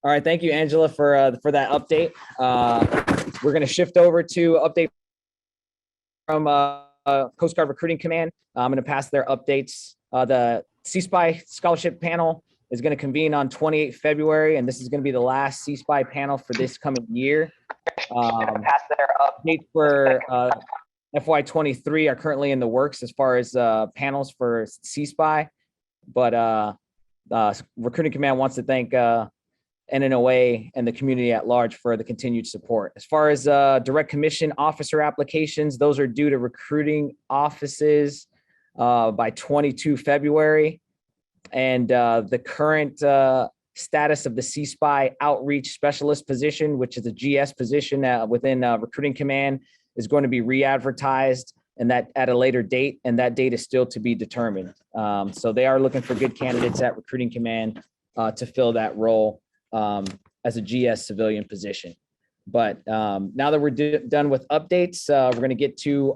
All right, thank you, Angela, for that update. We're going to shift over to update from Coast Guard Recruiting Command. I'm going to pass their updates. The Cspi Scholarship Panel is going to convene on 28 February, and this is going to be the last Cspi panel for this coming year. Pass their updates for FY23 are currently in the works as far as panels for Cspi, but Recruiting Command wants to thank NNOA and the community at large for the continued support. As far as direct commission officer applications, those are due to recruiting offices by 22 February. And the current status of the Cspi outreach specialist position, which is a GS position within Recruiting Command, is going to be re-advertised and that at a later date, and that date is still to be determined. So they are looking for good candidates at Recruiting Command to fill that role as a GS civilian position. But now that we're done with updates, we're going to get to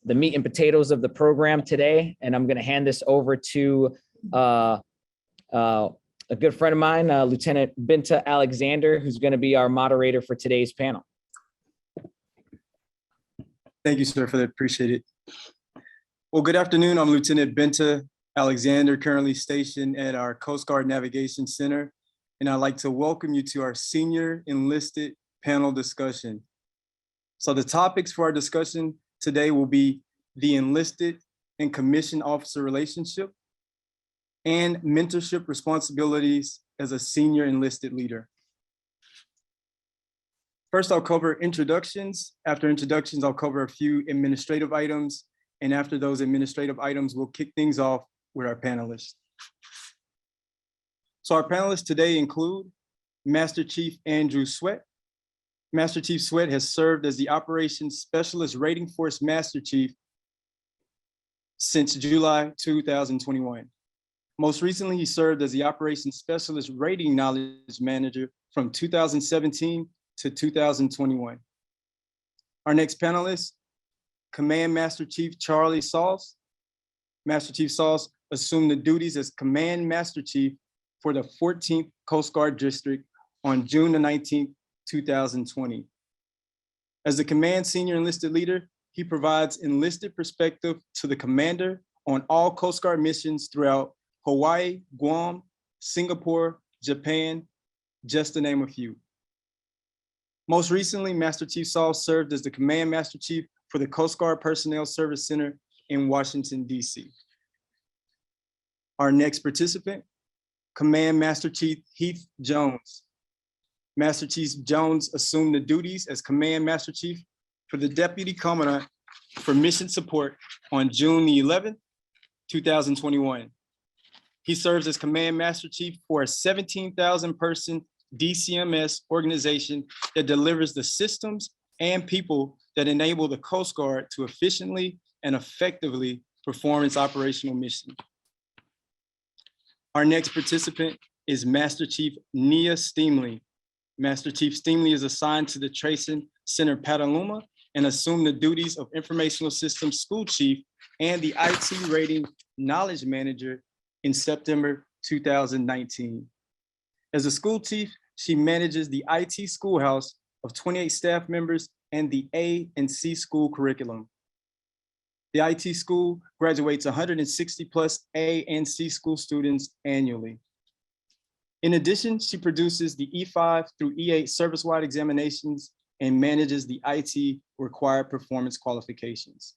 the meat and potatoes of the program today, and I'm going to hand this over to a good friend of mine, Lieutenant Binta Alexander, who's going to be our moderator for today's panel. Thank you, sir, for that. Appreciate it. Well, good afternoon. I'm Lieutenant Binta Alexander, currently stationed at our Coast Guard Navigation Center, and I'd like to welcome you to our senior enlisted panel discussion. So the topics for our discussion today will be the enlisted and commissioned officer relationship and mentorship responsibilities as a senior enlisted leader. First, I'll cover introductions. After introductions, I'll cover a few administrative items. And after those administrative items, we'll kick things off with our panelists. So our panelists today include Master Chief Andrew Swede. Master Chief Swede has served as the Operations Specialist Rating Force Master Chief since July 2021. Most recently, he served as the Operations Specialist Rating Knowledge Manager from 2017 to 2021. Our next panelist, Command Master Chief Charlie Sauce. Master Chief Sauce assumed the duties as Command Master Chief for the 14th Coast Guard District on June the 19th, 2020. As the Command Senior Enlisted Leader, he provides enlisted perspective to the commander on all Coast Guard missions throughout Hawaii, Guam, Singapore, Japan, just to name a few. Most recently, Master Chief Sauce served as the Command Master Chief for the Coast Guard Personnel Service Center in Washington, D.C. Our next participant, Command Master Chief Heath Jones. Master Chief Jones assumed the duties as Command Master Chief for the Deputy Commandant for Mission Support on June the 11th, 2021. He serves as Command Master Chief for a 17,000 person DCMS organization that delivers the systems and people that enable the Coast Guard to efficiently and effectively perform its operational mission. Our next participant is Master Chief Nia Stingley. Master Chief Stingley is assigned to the Tracing Center Petaluma and assumed the duties of Informational Systems School Chief and the IT Rating Knowledge Manager in September 2019. As a school chief, she manages the IT schoolhouse of 28 staff members and the A and C school curriculum. The IT school graduates 160 plus A and C school students annually. In addition, she produces the E5 through E8 service-wide examinations and manages the IT required performance qualifications.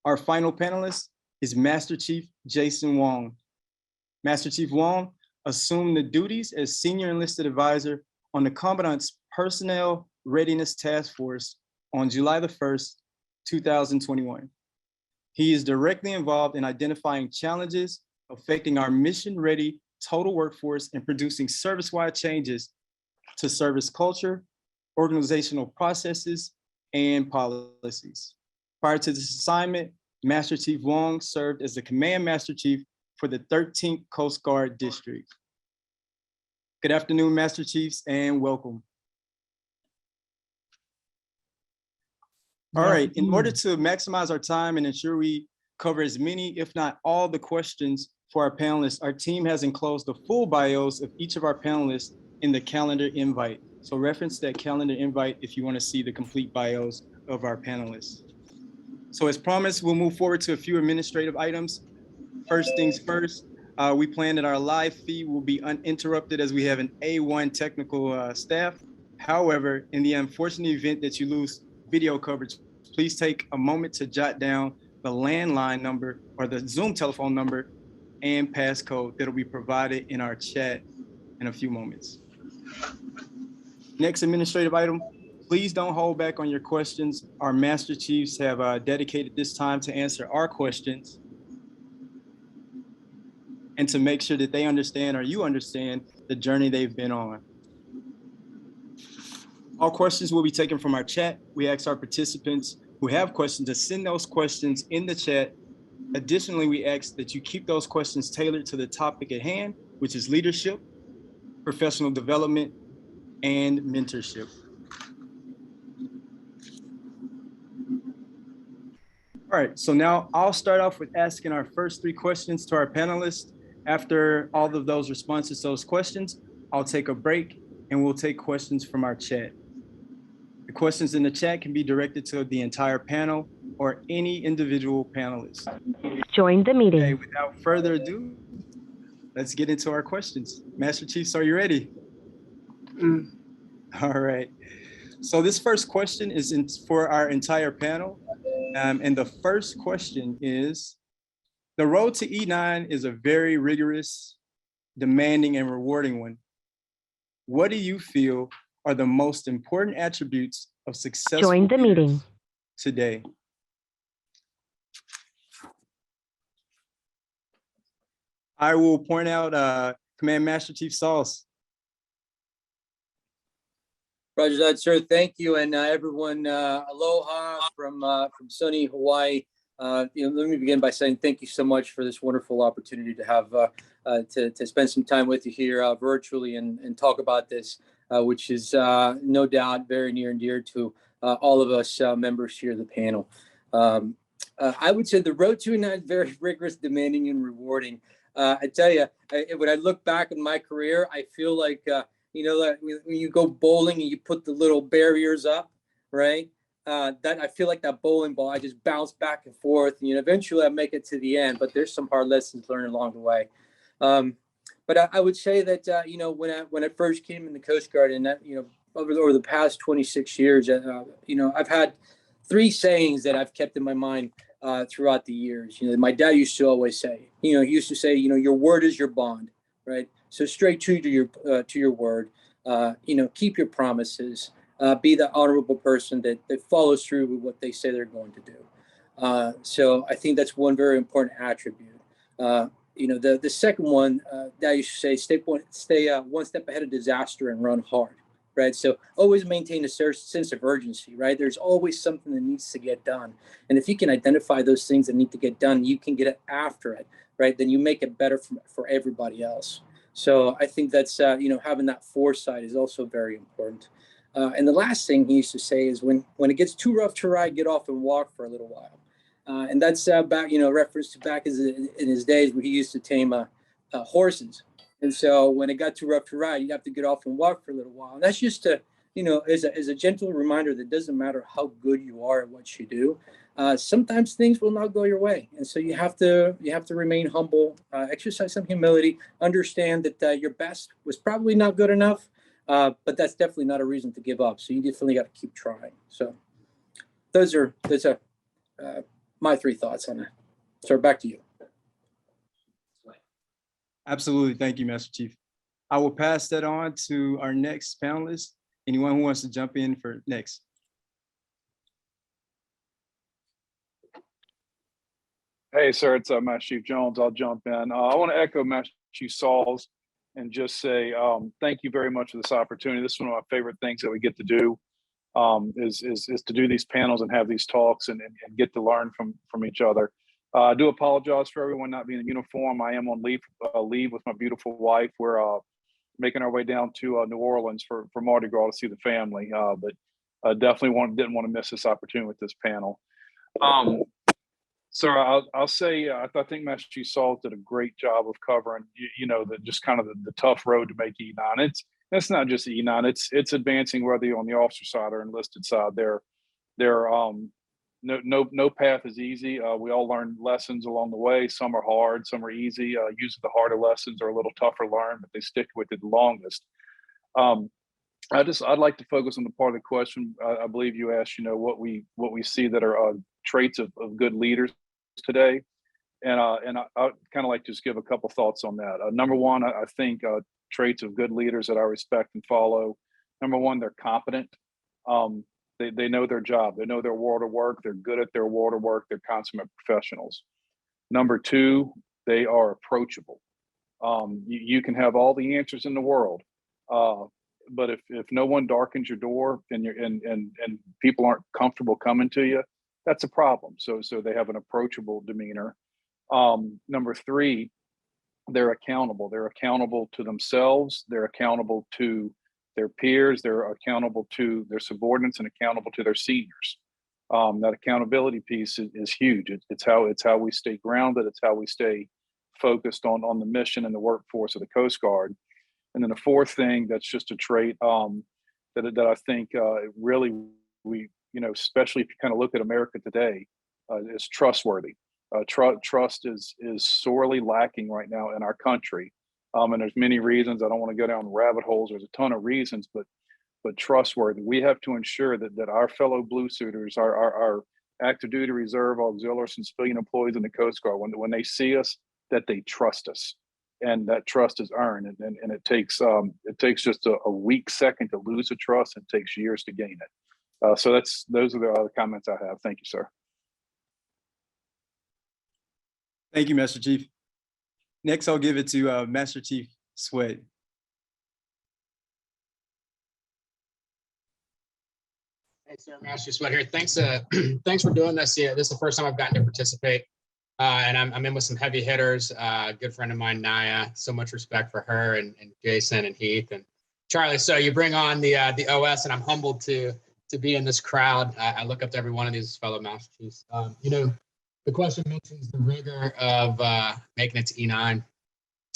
Our final panelist is Master Chief Jason Wong. Master Chief Wong assumed the duties as Senior Enlisted Advisor on the Commandant's Personnel Readiness Task Force on July the 1st, 2021. He is directly involved in identifying challenges affecting our mission-ready total workforce and producing service-wide changes to service culture, organizational processes, and policies. Prior to this assignment, Master Chief Wong served as the Command Master Chief for the 13th Coast Guard District. Good afternoon, Master Chiefs, and welcome. All right, in order to maximize our time and ensure we cover as many, if not all the questions for our panelists, our team has enclosed the full bios of each of our panelists in the calendar invite. So reference that calendar invite if you want to see the complete bios of our panelists. So as promised, we'll move forward to a few administrative items. First things first, we plan that our live feed will be uninterrupted as we have an A1 technical staff. However, in the unfortunate event that you lose video coverage, please take a moment to jot down the landline number or the Zoom telephone number and passcode that'll be provided in our chat in a few moments. Next administrative item, please don't hold back on your questions. Our Master Chiefs have dedicated this time to answer our questions and to make sure that they understand or you understand the journey they've been on. All questions will be taken from our chat. We ask our participants who have questions to send those questions in the chat. Additionally, we ask that you keep those questions tailored to the topic at hand, which is leadership, professional development, and mentorship. All right, so now I'll start off with asking our first three questions to our panelists. After all of those responses to those questions, I'll take a break and we'll take questions from our chat. The questions in the chat can be directed to the entire panel or any individual panelist. Join the meeting. Okay, without further ado, let's get into our questions. Master Chiefs, are you ready? All right. So this first question is for our entire panel. And the first question is, the road to E9 is a very rigorous, demanding, and rewarding one. What do you feel are the most important attributes of successful Join the meeting today? I will point out Command Master Chief Sauls. Roger that, sir. Thank you, and everyone, aloha from sunny Hawaii. Let me begin by saying thank you so much for this wonderful opportunity to have to spend some time with you here virtually and talk about this, which is no doubt very near and dear to all of us members here of the panel. I would say the road to E9 is very rigorous, demanding, and rewarding. I tell you, when I look back in my career, I feel like like when you go bowling and you put the little barriers up, right? That I feel like that bowling ball, I just bounce back and forth, and eventually I make it to the end. But there's some hard lessons learned along the way. But I would say that when I first came in the Coast Guard, and that over the past 26 years, I've had three sayings that I've kept in my mind throughout the years. My dad used to always say, he used to say, your word is your bond, right? So straight true to your word. Keep your promises. Be the honorable person that follows through with what they say they're going to do. So I think that's one very important attribute. The second one that I used to say, stay one step ahead of disaster and run hard, right? So always maintain a sense of urgency, right? There's always something that needs to get done. And if you can identify those things that need to get done, you can get after it, right? Then you make it better for everybody else. So I think that's, having that foresight is also very important. And the last thing he used to say is when it gets too rough to ride, get off and walk for a little while. And that's back, reference to back in his days where he used to tame horses. And so when it got too rough to ride, you have to get off and walk for a little while. And that's just to, as a gentle reminder that doesn't matter how good you are at what you do. Sometimes things will not go your way. And so you have to remain humble, exercise some humility, understand that your best was probably not good enough, but that's definitely not a reason to give up. So you definitely got to keep trying. So those are my three thoughts on that. So back to you. Absolutely. Thank you, Master Chief. I will pass that on to our next panelist. Anyone who wants to jump in for next. Hey, sir, it's Master Chief Jones. I'll jump in. I want to echo Master Chief Sauls and just say thank you very much for this opportunity. This is one of my favorite things that we get to do, is to do these panels and have these talks and get to learn from each other. I do apologize for everyone not being in uniform. I am on leave with my beautiful wife. We're making our way down to New Orleans for Mardi Gras to see the family, but definitely didn't want to miss this opportunity with this panel. Sir, I'll say I think Master Chief Saul did a great job of covering, the just kind of the tough road to make E9. It's not just E9. It's advancing whether you're on the officer side or enlisted side. No path is easy. We all learn lessons along the way. Some are hard, some are easy. Usually the harder lessons are a little tougher to learn, but they stick with it the longest. I'd like to focus on the part of the question. I believe you asked, what we see that are traits of good leaders today, and I kind of like to just give a couple thoughts on that. Number one, I think traits of good leaders that I respect and follow. Number one, they're competent. They know their job. They know their world of work. They're good at their world of work. They're consummate professionals. Number two, they are approachable. You can have all the answers in the world, but if no one darkens your door and people aren't comfortable coming to you, that's a problem. So they have an approachable demeanor. Number three, they're accountable. They're accountable to themselves. They're accountable to their peers. They're accountable to their subordinates and accountable to their seniors. That accountability piece is huge. It's how we stay grounded. It's how we stay focused on the mission and the workforce of the Coast Guard. And then the fourth thing that's just a trait that I think really we, especially if you kind of look at America today, is trustworthy. Trust is sorely lacking right now in our country. And there's many reasons. I don't want to go down rabbit holes. There's a ton of reasons, but trustworthy. We have to ensure that our fellow blue suiters, our active duty reserve, auxiliaries, and civilian employees in the Coast Guard, when they see us, that they trust us. And that trust is earned, and it takes just a weak second to lose the trust, and it takes years to gain it. So those are the other comments I have. Thank you, sir. Thank you, Master Chief. Next, I'll give it to Master Chief Swede. Hey, sir, Master Swede here. Thanks, thanks for doing this. Yeah, this is the first time I've gotten to participate. And I'm in with some heavy hitters. Good friend of mine, Naya. So much respect for her, and Jason and Heath and Charlie. So you bring on the OS, and I'm humbled to be in this crowd. I look up to every one of these fellow Master Chiefs. The question mentions the rigor of making it to E9,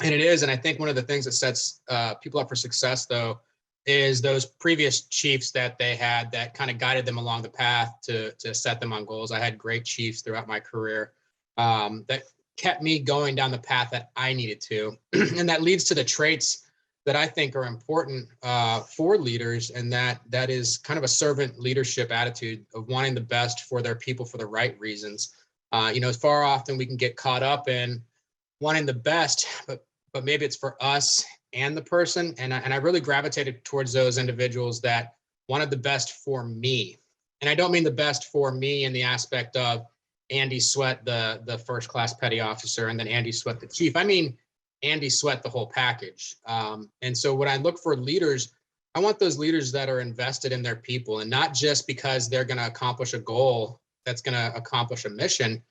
and it is. And I think one of the things that sets people up for success, though, is those previous chiefs that they had that kind of guided them along the path to set them on goals. I had great chiefs throughout my career that kept me going down the path that I needed to. And that leads to the traits that I think are important for leaders. And that is kind of a servant leadership attitude of wanting the best for their people for the right reasons. Far often we can get caught up in wanting the best, but maybe it's for us and the person. And I really gravitated towards those individuals that wanted the best for me. And I don't mean the best for me in the aspect of Andy Sweat, the first class petty officer, and then Andy Sweat, the chief. I mean, Andy Sweat, the whole package. And so when I look for leaders, I want those leaders that are invested in their people, and not just because they're going to accomplish a goal that's going to accomplish a mission,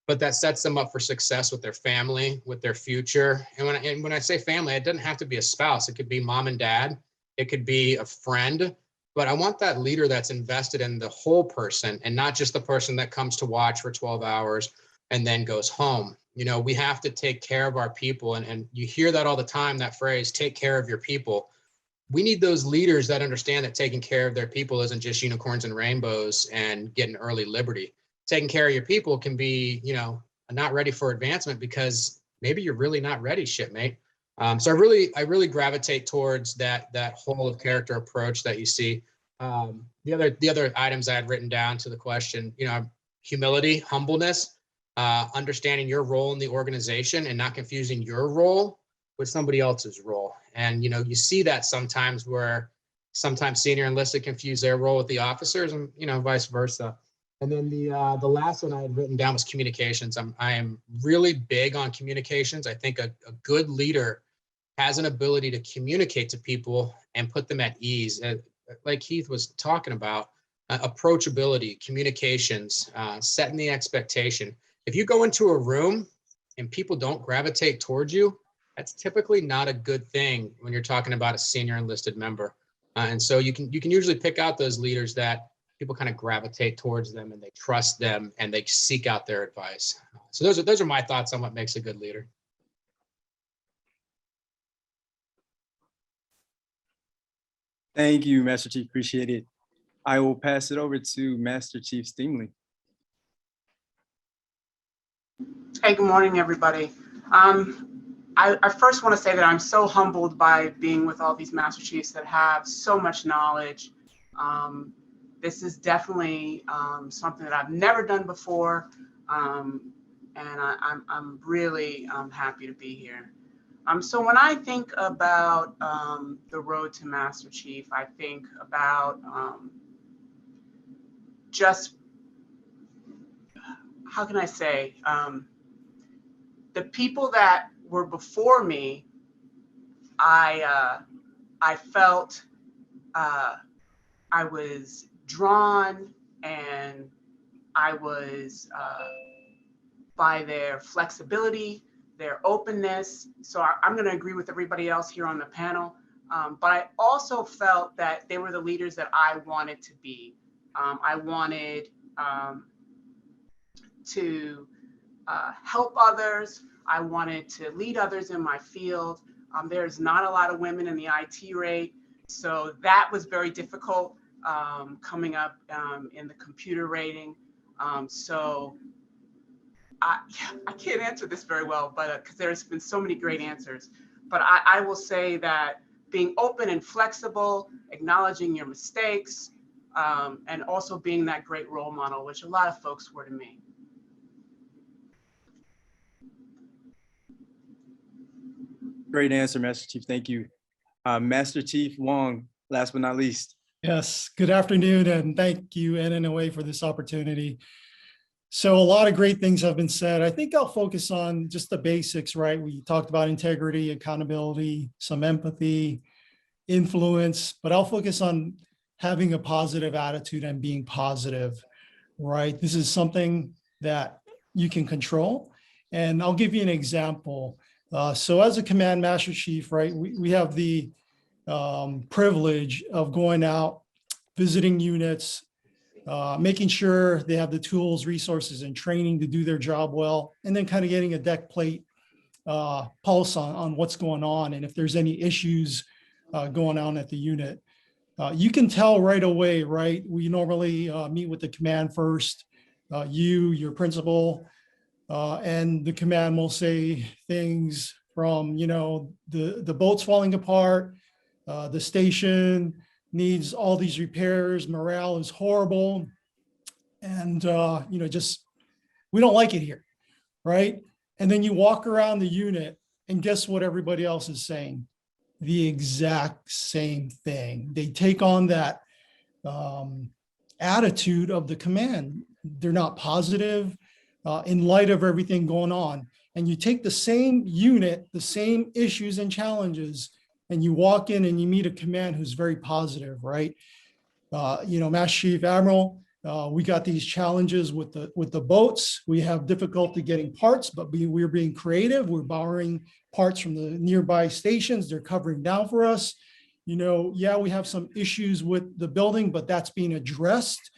but that sets them up for success with their family, with their future. And when I say family, it doesn't have to be a spouse. It could be mom and dad. It could be a friend. But I want that leader that's invested in the whole person, and not just the person that comes to watch for 12 hours and then goes home. We have to take care of our people. And you hear that all the time, that phrase, take care of your people. We need those leaders that understand that taking care of their people isn't just unicorns and rainbows and getting early liberty. Taking care of your people can be, not ready for advancement because maybe you're really not ready, shipmate. So I really gravitate towards that whole of character approach that you see. The other items I had written down to the question, humility, humbleness, understanding your role in the organization and not confusing your role with somebody else's role. And you see that sometimes where sometimes senior enlisted confuse their role with the officers, and vice versa. And then the last one I had written down was communications. I am really big on communications. I think a good leader has an ability to communicate to people and put them at ease. Like Heath was talking about, approachability, communications, setting the expectation. If you go into a room and people don't gravitate towards you, that's typically not a good thing when you're talking about a senior enlisted member. And so you can usually pick out those leaders that people kind of gravitate towards them and they trust them and they seek out their advice. So those are my thoughts on what makes a good leader. Thank you, Master Chief. Appreciate it. I will pass it over to Master Chief Stingley. Hey, good morning, everybody. I first want to say that I'm so humbled by being with all these Master Chiefs that have so much knowledge. This is definitely something that I've never done before, and I'm really happy to be here. So when I think about the road to Master Chief, I think about just, how can I say, the people that were before me, I felt I was drawn, and I was by their flexibility, their openness. So I'm going to agree with everybody else here on the panel. But I also felt that they were the leaders that I wanted to be. I wanted to help others. I wanted to lead others in my field. There's not a lot of women in the IT rate, so that was very difficult coming up in the computer rating. So I can't answer this very well, but because there's been so many great answers. But I will say that being open and flexible, acknowledging your mistakes, and also being that great role model, which a lot of folks were to me. Great answer, Master Chief. Thank you. Master Chief Wong, last but not least. Yes, good afternoon, and thank you, NNOA, for this opportunity. So a lot of great things have been said. I think I'll focus on just the basics, right? We talked about integrity, accountability, some empathy, influence, but I'll focus on having a positive attitude and being positive, right? This is something that you can control. And I'll give you an example. So as a command master chief, right, we have the privilege of going out, visiting units, making sure they have the tools, resources, and training to do their job well, and then kind of getting a deck plate pulse on what's going on and if there's any issues going on at the unit. You can tell right away, right? We normally meet with the command first, your principal, and the command will say things from, the boat's falling apart, the station needs all these repairs, morale is horrible, and just we don't like it here, right? And then you walk around the unit and guess what everybody else is saying? The exact same thing. They take on that attitude of the command. They're not positive in light of everything going on. And you take the same unit, the same issues and challenges, and you walk in and you meet a command who's very positive, right? Master Chief Admiral, we got these challenges with the boats. We have difficulty getting parts, but we're being creative. We're borrowing parts from the nearby stations. They're covering down for us. Yeah, we have some issues with the building, but that's being addressed.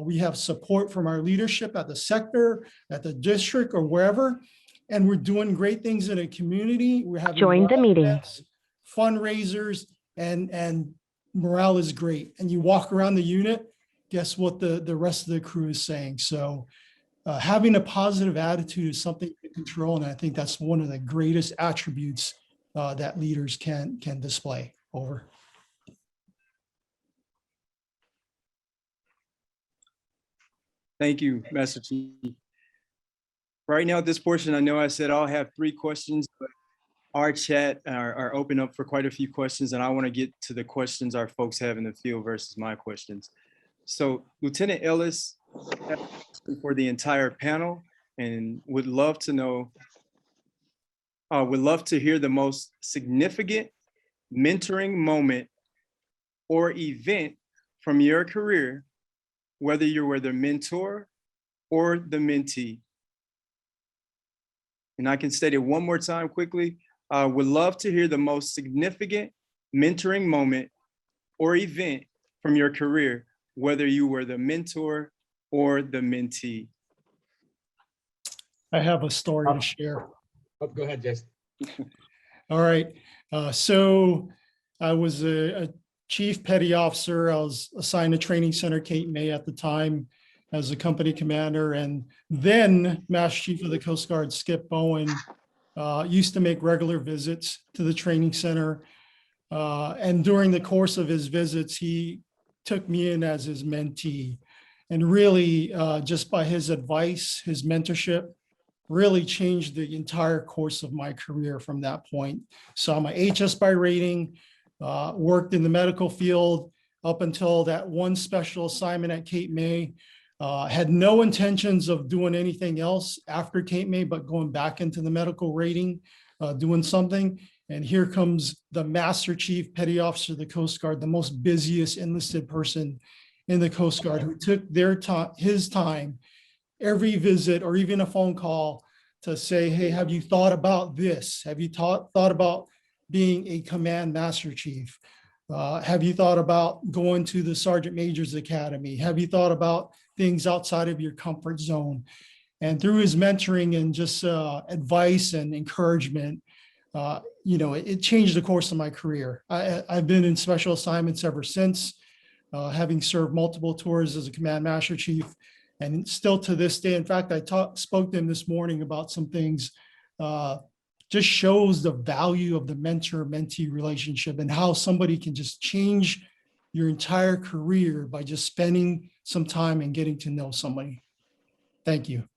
We have support from our leadership at the sector, at the district, or wherever. And we're doing great things in a community. We're having Join the meeting. events, fundraisers, and morale is great. And you walk around the unit, guess what the rest of the crew is saying? So having a positive attitude is something you can control. And I think that's one of the greatest attributes that leaders can display. Over. Thank you, Master Chief. Right now at this portion, I know I said I'll have 3 questions, but our chat are open up for quite a few questions, and I want to get to the questions our folks have in the field versus my questions. So Lieutenant Ellis has a question for the entire panel and would love to know, would love to hear the most significant mentoring moment or event from your career, whether you were the mentor or the mentee. And I can state it one more time quickly. Would love to hear the most significant mentoring moment or event from your career, whether you were the mentor or the mentee? I have a story to share. Oh, go ahead, Jason. All right. So I was a chief petty officer. I was assigned to Training Center Cape May at the time as a company commander. And then Master Chief of the Coast Guard, Skip Bowen, used to make regular visits to the training center. And during the course of his visits, he took me in as his mentee. And really, just by his advice, his mentorship, really changed the entire course of my career from that point. So I'm a Cspi rating, worked in the medical field up until that one special assignment at Cape May. Had no intentions of doing anything else after Cape May, but going back into the medical rating, doing something. And here comes the Master Chief Petty Officer of the Coast Guard, the most busiest enlisted person in the Coast Guard, who took his time every visit or even a phone call to say, hey, have you thought about this? Have you thought about being a command master chief? Have you thought about going to the Sergeant Major's Academy? Have you thought about things outside of your comfort zone? And through his mentoring and just advice and encouragement, it changed the course of my career. I've been in special assignments ever since, having served multiple tours as a command master chief. And still to this day, in fact, I spoke to him this morning about some things, just shows the value of the mentor-mentee relationship and how somebody can just change your entire career by just spending some time and getting to know somebody. Thank you.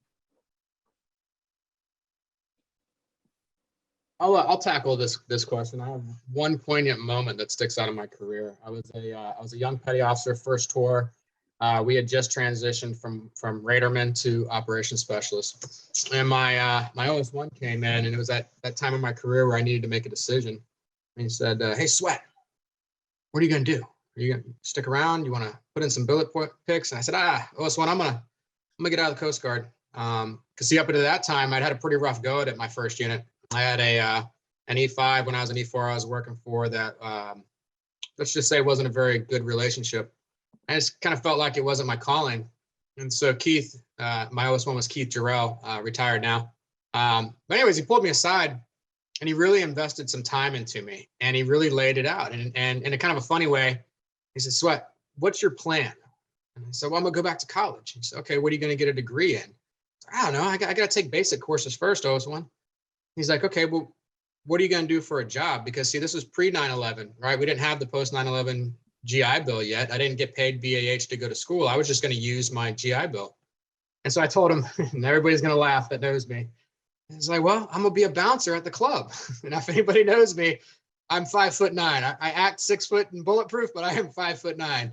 I'll tackle this question. I have one poignant moment that sticks out of my career. I was a young petty officer, first tour. We had just transitioned from radarman to operations specialist, and my OS1 came in, and it was that time of my career where I needed to make a decision. And he said, "Hey, Sweat, what are you gonna do? Are you gonna stick around? You want to put in some bullet picks?" And I said, OS1, I'm gonna get out of the Coast Guard. Because see, up until that time, I'd had a pretty rough go at it my first unit. I had an E5 when I was an E4 I was working for that, let's just say, wasn't a very good relationship. I just kind of felt like it wasn't my calling. And so Keith, my OS1 was Keith Jarrell, retired now. But anyways, he pulled me aside and he really invested some time into me and he really laid it out. And in a kind of a funny way, he said, "Sweat, what's your plan?" And I said, "Well, I'm gonna go back to college." He said, "Okay, what are you gonna get a degree in?" I don't know, I got to take basic courses first, OS1. He's like, "Okay, well, what are you going to do for a job?" Because see, this was pre 9/11, right? We didn't have the post 9/11 GI Bill yet. I didn't get paid BAH to go to school. I was just going to use my GI Bill. And so I told him, and everybody's going to laugh that knows me. He's like, "Well, I'm going to be a bouncer at the club." And if anybody knows me, I'm 5'9". I act 6 foot and bulletproof, but I am 5'9".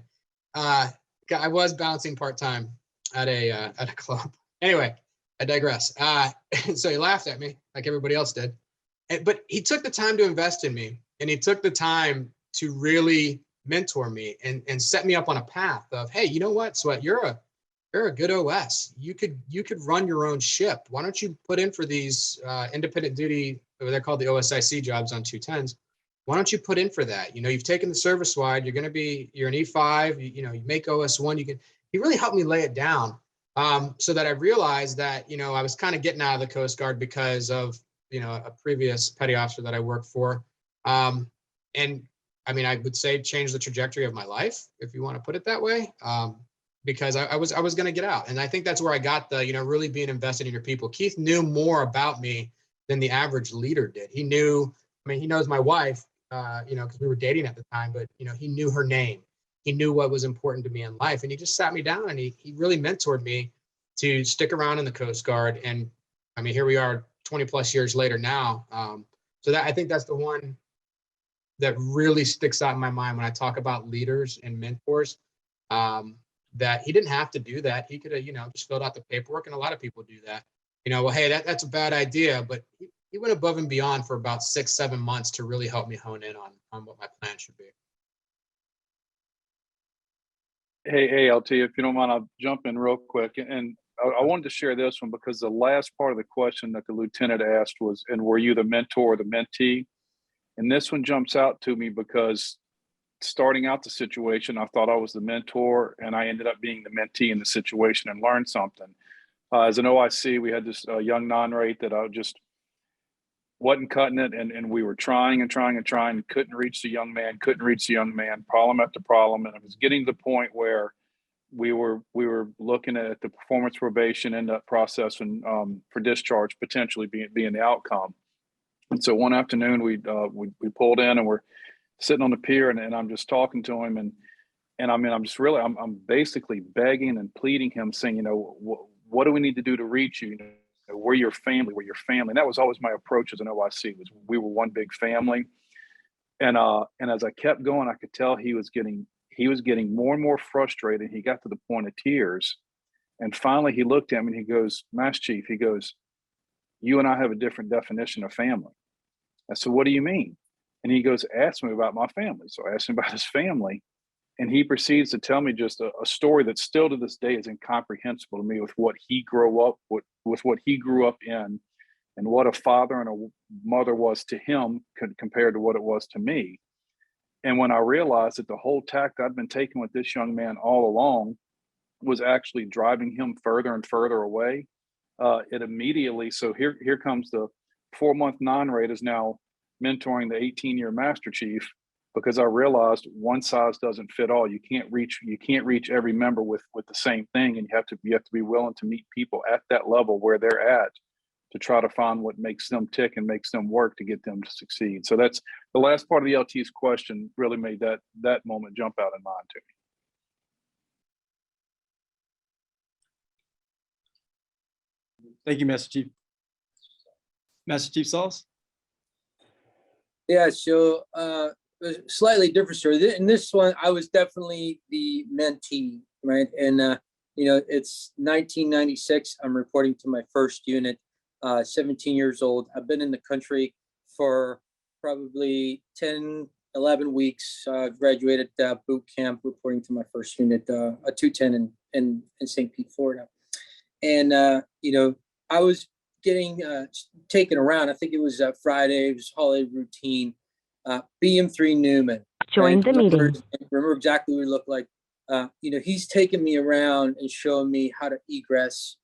I was bouncing part-time at a club. Anyway, I digress. So he laughed at me like everybody else did. But he took the time to invest in me, and he took the time to really mentor me and set me up on a path of, hey, you know what, Sweat, you're a good OS. You could run your own ship. Why don't you put in for these independent duty, they're called the OSIC jobs on 210s. Why don't you put in for that? You've taken the service wide. You're an E5. You make OS1. He really helped me lay it down. So that I realized that, I was kind of getting out of the Coast Guard because of, a previous petty officer that I worked for. And I mean, I would say change the trajectory of my life, if you want to put it that way, because I was going to get out. And I think that's where I got the, really being invested in your people. Keith knew more about me than the average leader did. He knows my wife, because we were dating at the time, but, he knew her name. He knew what was important to me in life. And he just sat me down and he really mentored me to stick around in the Coast Guard. And I mean, here we are 20 plus years later now. So that, I think that's the one that really sticks out in my mind when I talk about leaders and mentors, that he didn't have to do that. He could have, just filled out the paperwork. And a lot of people do that, well, hey, that's a bad idea. But he went above and beyond for about 6-7 months to really help me hone in on what my plan should be. Hey, LT, if you don't mind, I'll jump in real quick. And I wanted to share this one because the last part of the question that the lieutenant asked was, and were you the mentor or the mentee? And this one jumps out to me because starting out the situation, I thought I was the mentor, and I ended up being the mentee in the situation and learned something. As an OIC, we had this young non-rate that I just wasn't cutting it, and we were trying and trying and trying, couldn't reach the young man, problem after problem, and it was getting to the point where we were looking at the performance probation end up process and for discharge potentially being the outcome. And so one afternoon we pulled in and we're sitting on the pier, and I'm just talking to him, and I mean I'm basically begging and pleading him, saying, what do we need to do to reach you? We're your family. And that was always my approach as an OIC, was we were one big family. And as I kept going, I could tell he was getting more and more frustrated. He got to the point of tears. And finally he looked at me and he goes, Master Chief, he goes, you and I have a different definition of family. I said, what do you mean? And he goes, ask me about my family. So I asked him about his family. And he proceeds to tell me just a story that still to this day is incomprehensible to me, with what he grew up with what he grew up in, and what a father and a mother was to him compared to what it was to me. And when I realized that the whole tact I'd been taking with this young man all along was actually driving him further and further away, it immediately, so here comes the 4-month non-rate is now mentoring the 18-year Master Chief, because I realized one size doesn't fit all. You can't reach every member with the same thing, and you have to be willing to meet people at that level where they're at, to try to find what makes them tick and makes them work to get them to succeed. So that's the last part of the LT's question really made that moment jump out in mind to me. Thank you, Master Chief. Master Chief Sauls? Yeah, so a slightly different story. In this one, I was definitely the mentee, right? And it's 1996. I'm reporting to my first unit, 17 years old. I've been in the country for probably 10, 11 weeks. Graduated boot camp, reporting to my first unit, a 210 in St. Pete, Florida. And I was getting taken around. I think it was Friday. It was holiday routine. BM3 Newman. Join the meeting. Remember exactly what he looked like. He's taking me around and showing me how to egress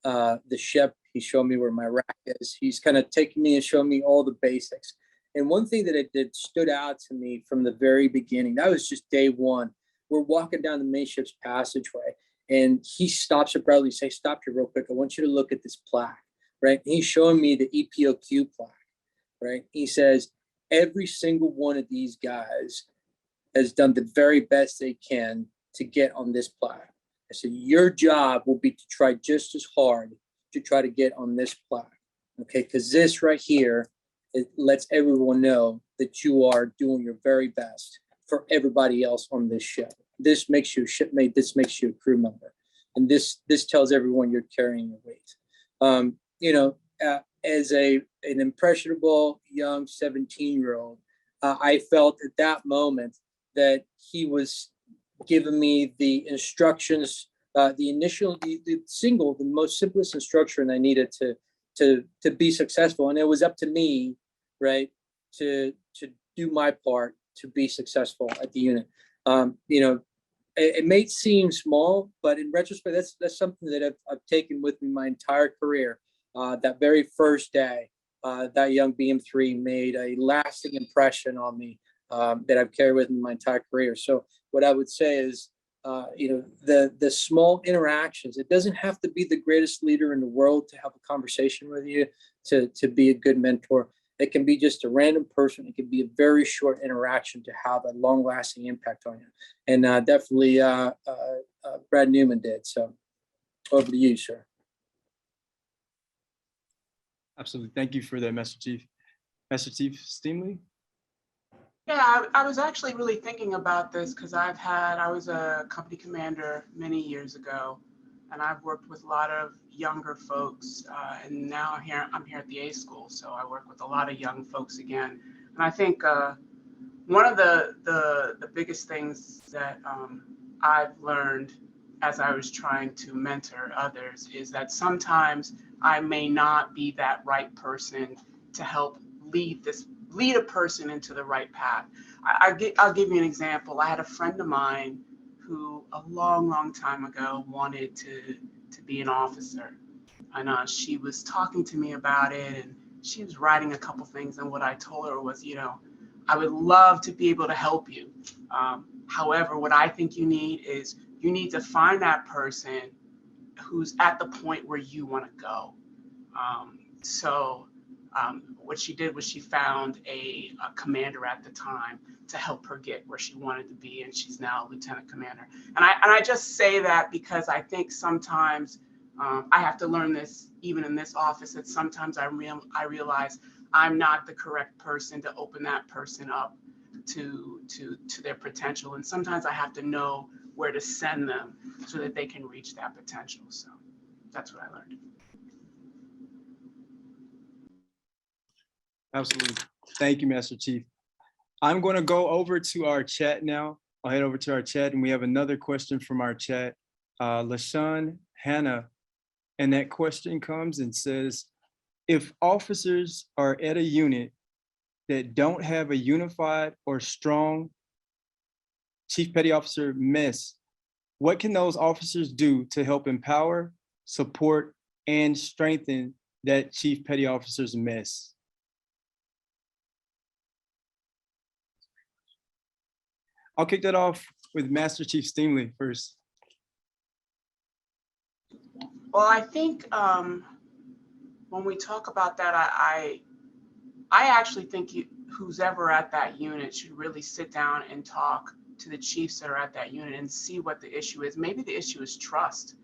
the ship. He's showing me where my rack is. He's kind of taking me and showing me all the basics. And one thing that it did stood out to me from the very beginning, that was just day one. We're walking down the main ship's passageway, and he stops abruptly and says, stop here real quick. I want you to look at this plaque, right? And he's showing me the EPOQ plaque, right? He says, every single one of these guys has done the very best they can to get on this plaque. I said, your job will be to try just as hard to try to get on this plaque, okay? Because this right here, it lets everyone know that you are doing your very best for everybody else on this ship. This makes you a shipmate. This makes you a crew member. And this tells everyone you're carrying your weight. As an impressionable young 17-year-old, I felt at that moment that he was giving me the instructions, the most simplest instruction I needed to be successful. And it was up to me, right, to do my part to be successful at the unit. It may seem small, but in retrospect, that's something that I've taken with me my entire career. That very first day, that young BM3 made a lasting impression on me that I've carried with me my entire career. So what I would say is, the small interactions, it doesn't have to be the greatest leader in the world to have a conversation with you, to be a good mentor. It can be just a random person. It can be a very short interaction to have a long lasting impact on you. And definitely Brad Newman did. So over to you, sir. Absolutely. Thank you for that, Master Chief. Master Chief Stingley? Yeah, I was actually really thinking about this because I was a company commander many years ago, and I've worked with a lot of younger folks, and now I'm here at the A School, so I work with a lot of young folks again. And I think one of the biggest things that I've learned as I was trying to mentor others is that sometimes I may not be that right person to help lead this lead a person into the right path. I'll give you an example. I had a friend of mine who a long time ago wanted to be an officer. And she was talking to me about it, and she was writing a couple things. And what I told her was, I would love to be able to help you. However, what I think you need is you need to find that person who's at the point where you want to go. What she did was she found a commander at the time to help her get where she wanted to be, and she's now a lieutenant commander. And I just say that because I think sometimes I have to learn this, even in this office, that sometimes I realize I'm not the correct person to open that person up to their potential. And sometimes I have to know where to send them so that they can reach that potential. So that's what I learned. Absolutely. Thank you, Master Chief. I'm going to go over to our chat now. I'll head over to our chat, and we have another question from our chat. LaShawn Hannah, and that question comes and says, if officers are at a unit that don't have a unified or strong Chief Petty Officer mess, what can those officers do to help empower, support, and strengthen that Chief Petty Officer's mess? I'll kick that off with Master Chief Stingley first. Well, I think when we talk about that, I actually think who's ever at that unit should really sit down and talk to the chiefs that are at that unit and see what the issue is. Maybe the issue is trust.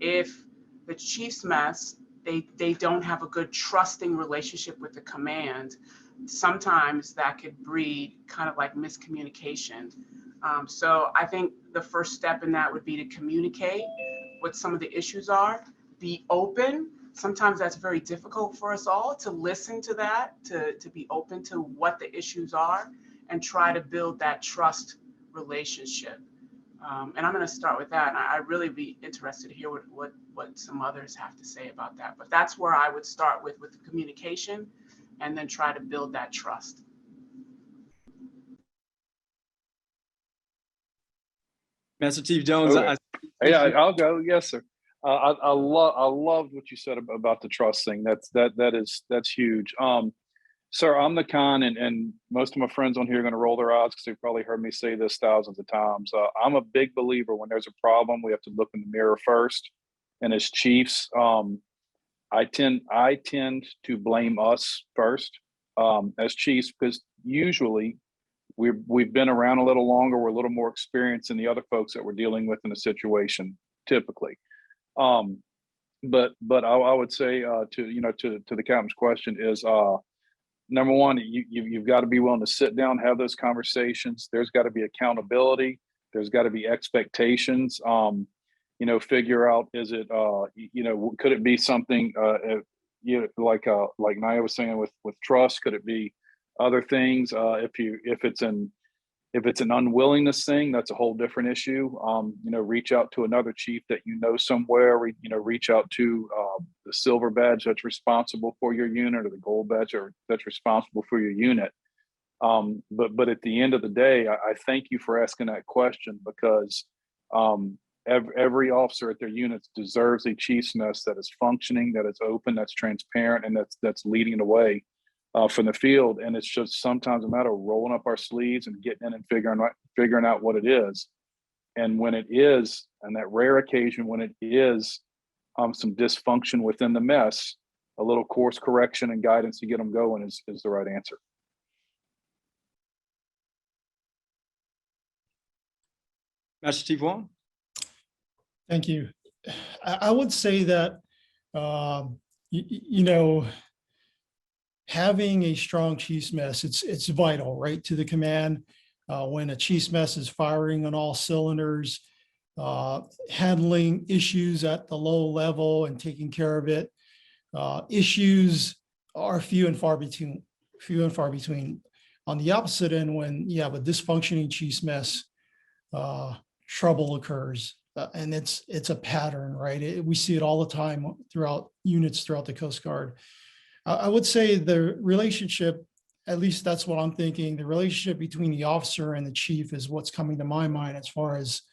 If the chiefs mess, they don't have a good trusting relationship with the command, sometimes that could breed kind of like miscommunication. So I think the first step in that would be to communicate what some of the issues are, be open. Sometimes that's very difficult for us all to listen to that, to be open to what the issues are and try to build that trust relationship. And I'm going to start with that. And I'd really be interested to hear what some others have to say about that. But that's where I would start with the communication and then try to build that trust. Master Chief Jones. Okay. Yeah, I'll go. Yes, sir. I loved what you said about the trust thing. That's huge. Sir, I'm the con, and most of my friends on here are going to roll their eyes because they've probably heard me say this thousands of times. I'm a big believer when there's a problem, we have to look in the mirror first. And as chiefs, I tend to blame us first as chiefs, because usually we've been around a little longer, we're a little more experienced than the other folks that we're dealing with in a situation, typically. But I would say to the captain's question is number one, you've got to be willing to sit down, have those conversations. There's got to be accountability. There's got to be expectations. Figure out, is it could it be something like Nia was saying with trust? Could it be other things? If it's an unwillingness thing, that's a whole different issue. Reach out to another chief that somewhere. Reach out to the silver badge that's responsible for your unit, or the gold badge that's responsible for your unit. But at the end of the day, I thank you for asking that question, because every officer at their units deserves a chief's mess that is functioning, that is open, that's transparent, and that's leading the way from the field. And it's just sometimes a matter of rolling up our sleeves and getting in and figuring out what it is. And when it is, and that rare occasion when it is some dysfunction within the mess, a little course correction and guidance to get them going is the right answer. Master Chief Wong. Thank you. I would say that, having a strong chief's mess, it's vital, right, to the command. When a chief's mess is firing on all cylinders, handling issues at the low level and taking care of it. Issues are few and far between. On the opposite end, when you have a dysfunctioning chief's mess, trouble occurs. And it's a pattern, right? We see it all the time throughout units throughout the Coast Guard. I would say the relationship, at least that's what I'm thinking, the relationship between the officer and the chief is what's coming to my mind as far as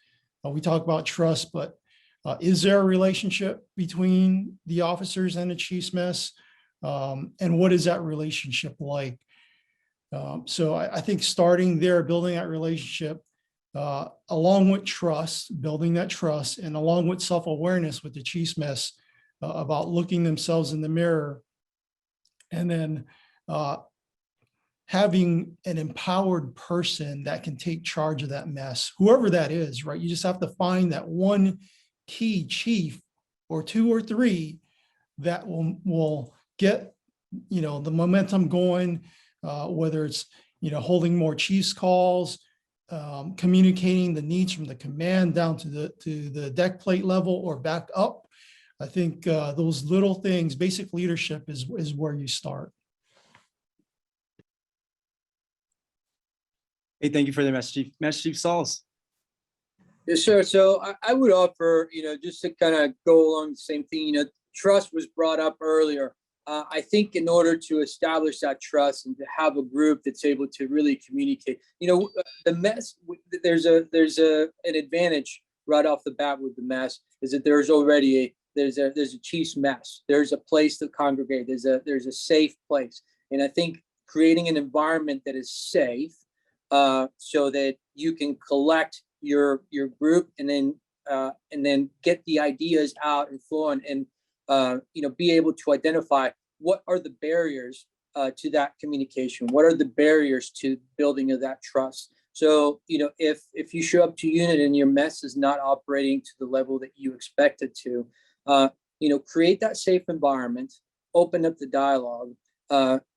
we talk about trust, but is there a relationship between the officers and the chief's mess? And what is that relationship like? So I think starting there, building that relationship, along with trust, building that trust, and along with self-awareness with the chief's mess about looking themselves in the mirror, and then having an empowered person that can take charge of that mess, whoever that is, right? You just have to find that one key chief or two or three that will get, the momentum going, whether it's, holding more chiefs calls, communicating the needs from the command down to the deck plate level or back up. I think those little things, basic leadership is where you start. Hey, thank you for the Master Chief. Master Chief Sauls. Yes, sir. So I would offer, just to kind of go along the same thing, trust was brought up earlier. I think in order to establish that trust and to have a group that's able to really communicate, the mess, there's an advantage right off the bat with the mess is that there's already there's a chief's mess. There's a place to congregate. There's a safe place. And I think creating an environment that is safe, so that you can collect your group and then get the ideas out and flow and be able to identify what are the barriers to that communication, what are the barriers to building of that trust. So if you show up to unit and your mess is not operating to the level that you expect it to, create that safe environment, open up the dialogue,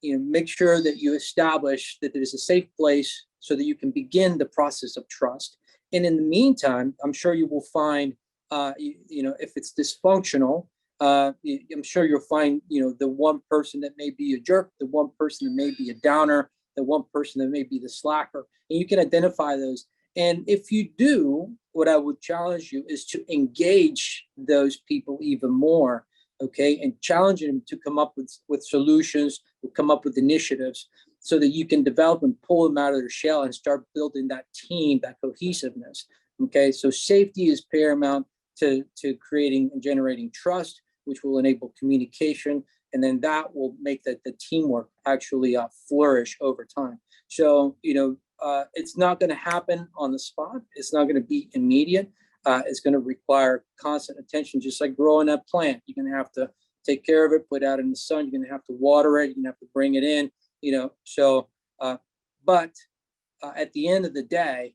make sure that you establish that there's a safe place so that you can begin the process of trust. And in the meantime, I'm sure you will find, if it's dysfunctional, I'm sure you'll find, the one person that may be a jerk, the one person that may be a downer, the one person that may be the slacker, and you can identify those. And if you do, what I would challenge you is to engage those people even more, okay, and challenge them to come up with solutions, to come up with initiatives, so that you can develop and pull them out of their shell and start building that team, that cohesiveness. Okay, so safety is paramount to creating and generating trust, which will enable communication, and then that will make the teamwork actually flourish over time. So it's not going to happen on the spot. It's not going to be immediate. It's going to require constant attention, just like growing a plant. You're going to have to take care of it, put it out in the sun. You're going to have to water it. You're going to have to bring it in. But at the end of the day,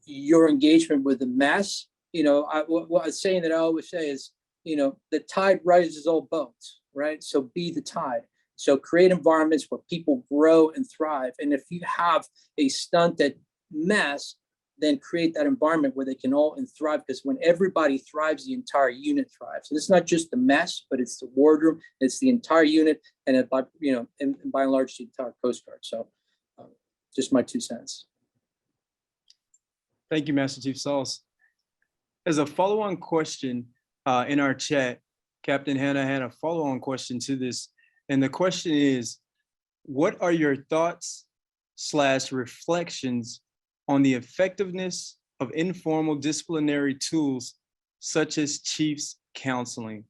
your engagement with the mess, what a saying that I always say is, the tide rises all boats, right? So be the tide. So create environments where people grow and thrive. And if you have a stunted mess, then create that environment where they can all thrive, because when everybody thrives, the entire unit thrives. And it's not just the mess, but it's the wardroom, it's the entire unit, and by and large, the entire Coast Guard. So just my 2 cents. Thank you, Master Chief Sauls. As a follow-on question in our chat, Captain Hannah had a follow-on question to this. And the question is, what are your thoughts / reflections on the effectiveness of informal disciplinary tools such as Chiefs counseling?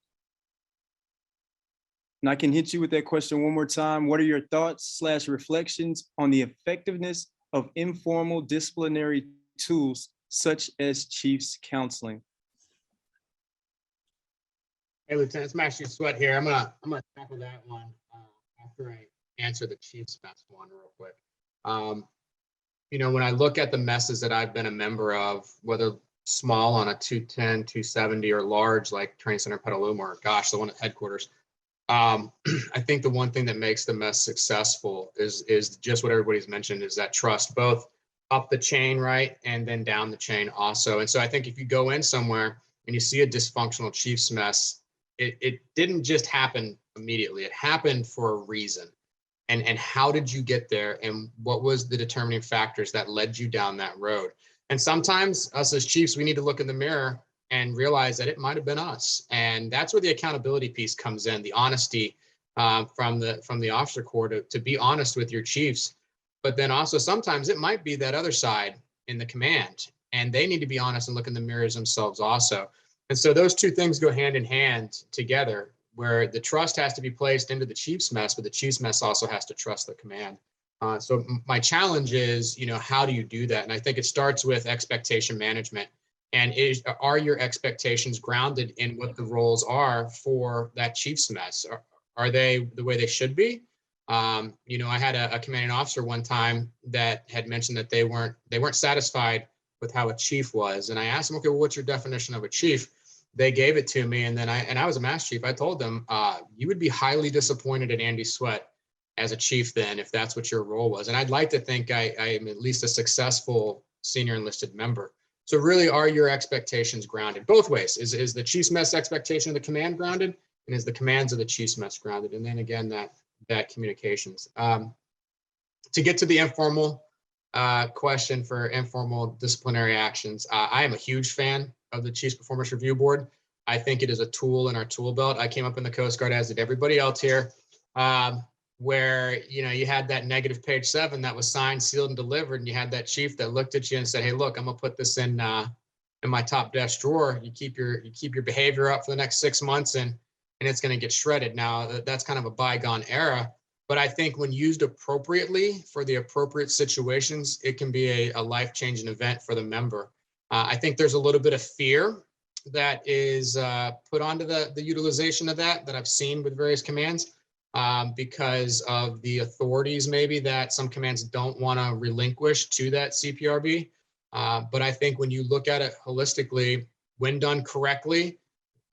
And I can hit you with that question one more time. What are your thoughts / reflections on the effectiveness of informal disciplinary tools such as Chiefs counseling? Hey, Lieutenant, it's Master Sweat here. I'm gonna tackle that one after I answer the Chiefs mess one real quick. When I look at the messes that I've been a member of, whether small on a 210, 270, or large like Training Center Petaluma, or gosh, the one at headquarters, I think the one thing that makes the mess successful is just what everybody's mentioned, is that trust, both up the chain, right, and then down the chain also. And so I think if you go in somewhere and you see a dysfunctional Chiefs mess, it didn't just happen immediately. It happened for a reason. And how did you get there? And what was the determining factors that led you down that road? And sometimes us as chiefs, we need to look in the mirror and realize that it might have been us. And that's where the accountability piece comes in, the honesty from the officer corps to be honest with your chiefs. But then also sometimes it might be that other side in the command, and they need to be honest and look in the mirrors themselves also. And so those two things go hand in hand together, where the trust has to be placed into the chief's mess, but the chief's mess also has to trust the command. So my challenge is, how do you do that? And I think it starts with expectation management. And are your expectations grounded in what the roles are for that chief's mess? Are they the way they should be? I had a commanding officer one time that had mentioned that they weren't satisfied with how a chief was. And I asked them, okay, well, what's your definition of a chief? They gave it to me. And then I was a mass chief. I told them, you would be highly disappointed in Andy Sweat as a chief then, if that's what your role was. And I'd like to think I am at least a successful senior enlisted member. So really, are your expectations grounded? Both ways. Is the chief's mess expectation of the command grounded? And is the commands of the chief's mess grounded? And then again, that communications. To get to the informal question for informal disciplinary actions, I am a huge fan of the Chiefs Performance Review Board. I think it is a tool in our tool belt. I came up in the Coast Guard, as did everybody else here, where you had that negative page 7 that was signed, sealed, and delivered, and you had that chief that looked at you and said, "Hey, look, I'm gonna put this in my top desk drawer. You keep your behavior up for the next 6 months, and it's going to get shredded." Now that's kind of a bygone era, but I think when used appropriately for the appropriate situations, it can be a life-changing event for the member. I think there's a little bit of fear that is put onto the utilization of that I've seen with various commands, because of the authorities maybe that some commands don't want to relinquish to that CPRB. But I think when you look at it holistically, when done correctly,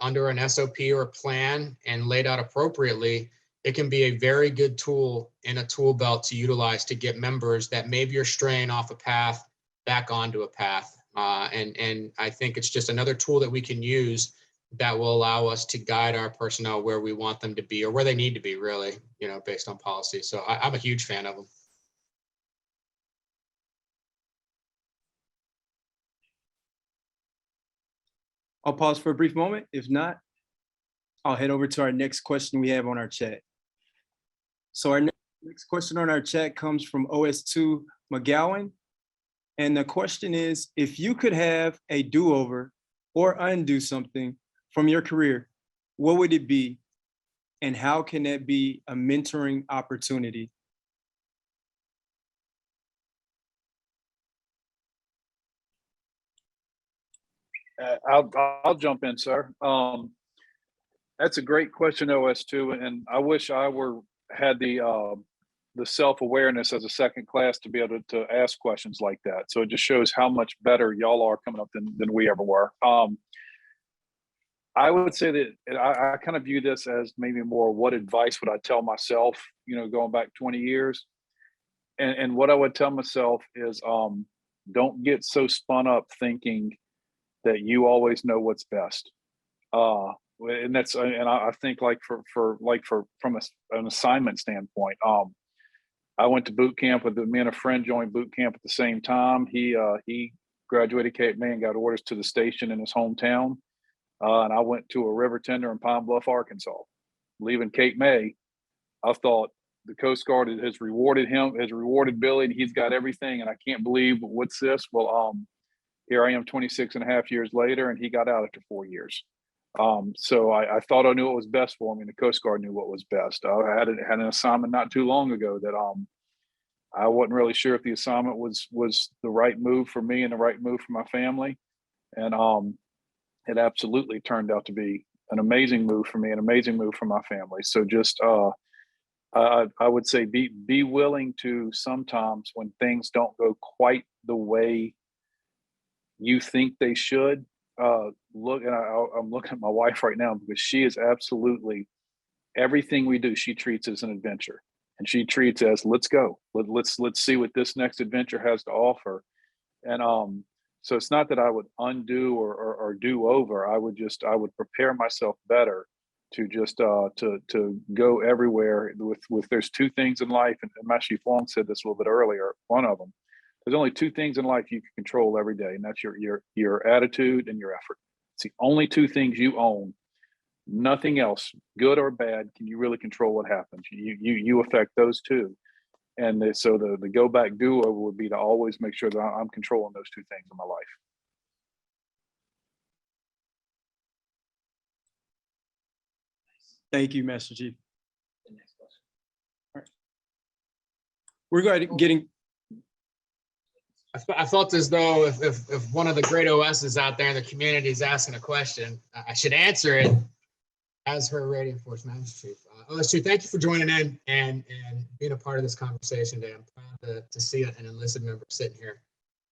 under an SOP or a plan and laid out appropriately, it can be a very good tool in a tool belt to utilize to get members that maybe are straying off a path back onto a path. And I think it's just another tool that we can use that will allow us to guide our personnel where we want them to be or where they need to be, really, based on policy. So I'm a huge fan of them. I'll pause for a brief moment. If not, I'll head over to our next question we have on our chat. So our next question on our chat comes from OS2 McGowan. And the question is, if you could have a do-over or undo something from your career, what would it be? And how can that be a mentoring opportunity? I'll jump in, sir. That's a great question, OS2, and I wish I had the self-awareness as a second class to be able to ask questions like that. So it just shows how much better y'all are coming up than we ever were. I would say that I kind of view this as maybe more what advice would I tell myself, going back 20 years. And what I would tell myself is don't get so spun up thinking that you always know what's best. And I think from an assignment standpoint, I went to boot camp me and a friend joined boot camp at the same time. He graduated Cape May and got orders to the station in his hometown. And I went to a river tender in Pine Bluff, Arkansas. Leaving Cape May, I thought the Coast Guard has rewarded Billy, and he's got everything. And I can't believe what's this. Well, here I am 26 and a half years later, and he got out after 4 years. So I thought I knew what was best for me, and the Coast Guard knew what was best. I had an assignment not too long ago that I wasn't really sure if the assignment was the right move for me and the right move for my family. And it absolutely turned out to be an amazing move for me, an amazing move for my family. So just I would say be willing to sometimes, when things don't go quite the way you think they should, look, and I'm looking at my wife right now because she is absolutely everything we do. She treats as an adventure, and she treats as let's go. Let's see what this next adventure has to offer. And so it's not that I would undo or do over. I would prepare myself better to just to go everywhere. With there's two things in life, and Master Chief Wong said this a little bit earlier. One of them, there's only two things in life you can control every day, and that's your attitude and your effort. It's the only two things you own Nothing else, good or bad, can you really control what happens. You affect those two. And so the go back do over would be to always make sure that I'm controlling those two things in my life. Thank you, Master Chief. All right. We're getting. I felt as though if one of the great OSs out there in the community is asking a question, I should answer it as her rating force master chief. OS2, thank you for joining in and being a part of this conversation today. I'm proud to see an enlisted member sitting here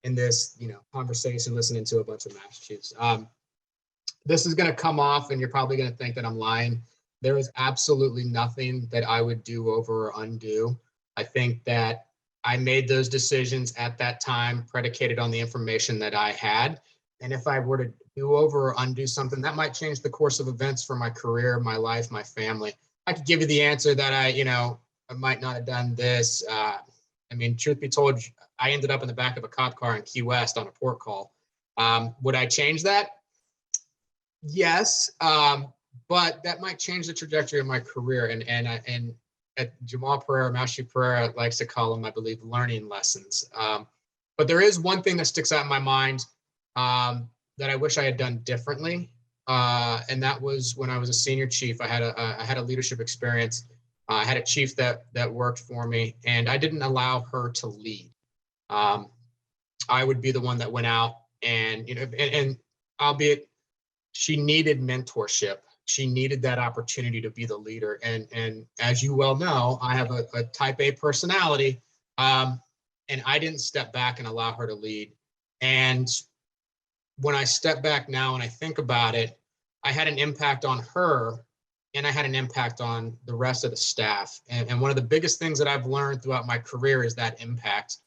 in this, conversation, listening to a bunch of master chiefs. This is going to come off and you're probably going to think that I'm lying. There is absolutely nothing that I would do over or undo. I think that I made those decisions at that time predicated on the information that I had. And if I were to do over or undo something, that might change the course of events for my career, my life, my family. I could give you the answer that I might not have done this. Truth be told, I ended up in the back of a cop car in Key West on a port call. Would I change that? Yes, but that might change the trajectory of my career. And at Jamal Pereira, Master Pereira likes to call them, I believe, learning lessons. But there is one thing that sticks out in my mind that I wish I had done differently. And that was when I was a senior chief. I had a leadership experience. I had a chief that worked for me, and I didn't allow her to lead. I would be the one that went out and albeit she needed mentorship. She needed that opportunity to be the leader. And as you well know, I have a type A personality, and I didn't step back and allow her to lead. And when I step back now and I think about it, I had an impact on her and I had an impact on the rest of the staff. And one of the biggest things that I've learned throughout my career is that impact,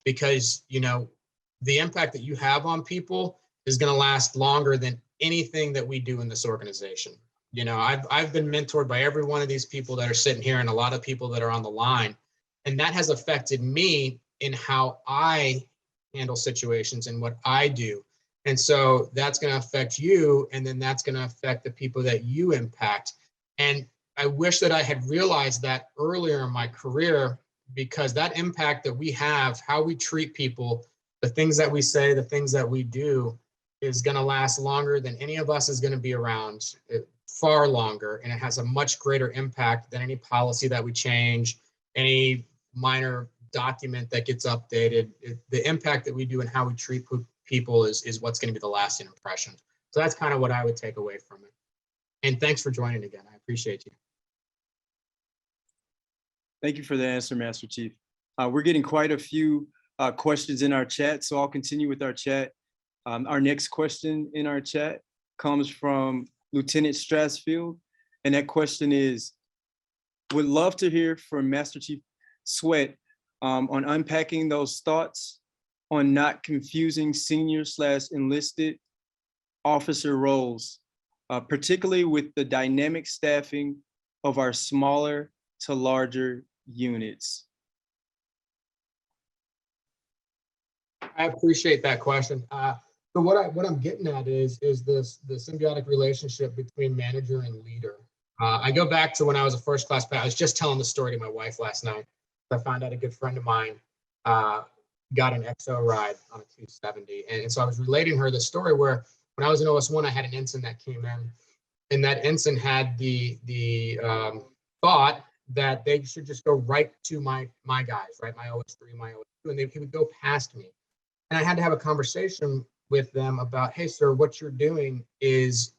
because, the impact that you have on people is going to last longer than anything that we do in this organization. I've been mentored by every one of these people that are sitting here and a lot of people that are on the line. And that has affected me in how I handle situations and what I do. And so that's going to affect you. And then that's going to affect the people that you impact. And I wish that I had realized that earlier in my career, because that impact that we have, how we treat people, the things that we say, the things that we do is going to last longer than any of us is going to be around, far longer. And it has a much greater impact than any policy that we change, any minor document that gets updated. The impact that we do and how we treat people is what's going to be the lasting impression. So that's kind of what I would take away from it. And thanks for joining again. I appreciate you. Thank you for the answer, Master Chief. We're getting quite a few questions in our chat, so I'll continue with our chat. Our next question in our chat comes from Lieutenant Strasfield, and that question is, would love to hear from Master Chief Swede on unpacking those thoughts on not confusing senior/enlisted officer roles, particularly with the dynamic staffing of our smaller to larger units. I appreciate that question. So what I'm getting at is the symbiotic relationship between manager and leader. I go back to when I was a first class pilot. I was just telling the story to my wife last night. I found out a good friend of mine got an XO ride on a 270. And so I was relating her the story where when I was in OS1, I had an ensign that came in, and that ensign had the thought that they should just go right to my guys, right? My OS3, my OS2, and he would go past me. And I had to have a conversation with them about, hey, sir, what you're doing is,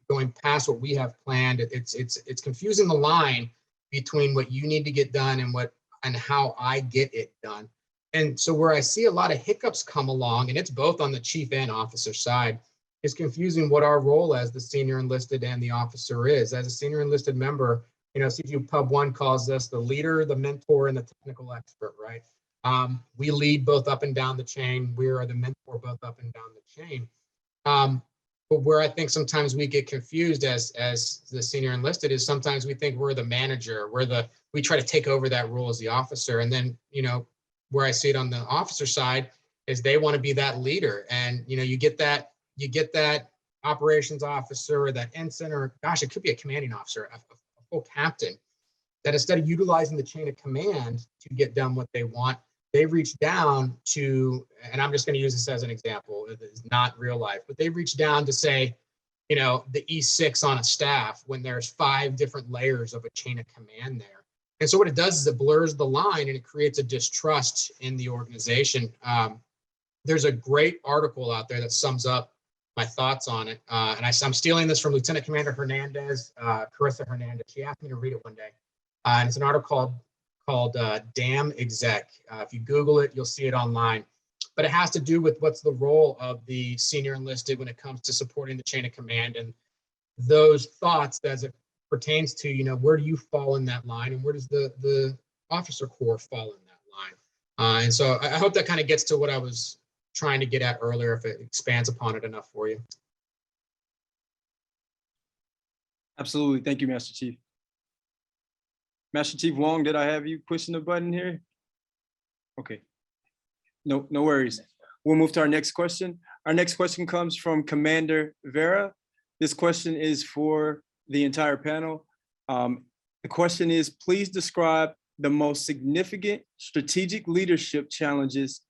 going past what we have planned. It's confusing the line between what you need to get done and how I get it done. And so where I see a lot of hiccups come along, and it's both on the chief and officer side, is confusing what our role as the senior enlisted and the officer is. As a senior enlisted member, CGU Pub 1 calls us the leader, the mentor, and the technical expert, right? We lead both up and down the chain. We are the mentor both up and down the chain. But where I think sometimes we get confused as the senior enlisted is sometimes we think we're the manager, we try to take over that role as the officer. And then, where I see it on the officer side is they want to be that leader. And, you get that operations officer or that ensign, or gosh, it could be a commanding officer, a full captain, that instead of utilizing the chain of command to get done what they want, they reach down to, and I'm just going to use this as an example, it is not real life, but they reach down to say, you know, the E6 on a staff when there's 5 different layers of a chain of command there. And so what it does is it blurs the line and it creates a distrust in the organization. There's a great article out there that sums up my thoughts on it. And I'm stealing this from Lieutenant Commander Hernandez, Carissa Hernandez. She asked me to read it one day. And it's an article called Damn Exec. If you Google it, you'll see it online. But it has to do with what's the role of the senior enlisted when it comes to supporting the chain of command, and those thoughts as it pertains to, you know, where do you fall in that line, and where does the officer corps fall in that line? And so I hope that kind of gets to what I was trying to get at earlier, if it expands upon it enough for you. Absolutely. Thank you, Master Chief. Master Chief Wong, did I have you pushing the button here? Okay. No worries. We'll move to our next question. Our next question comes from Commander Vera. This question is for the entire panel. The question is, please describe the most significant strategic leadership challenges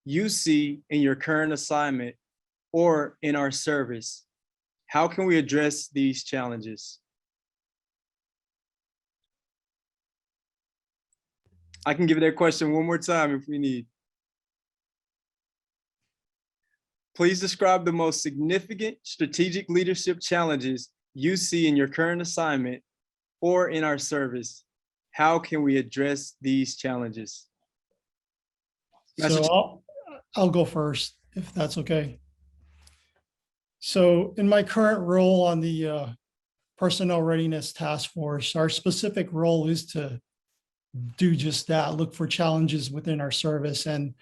you see in your current assignment or in our service. How can we address these challenges? I can give that question one more time if we need. Please describe the most significant strategic leadership challenges you see in your current assignment or in our service. How can we address these challenges? So I'll go first, if that's okay. So in my current role on the Personnel Readiness Task Force, our specific role is to do just that, look for challenges within our service. And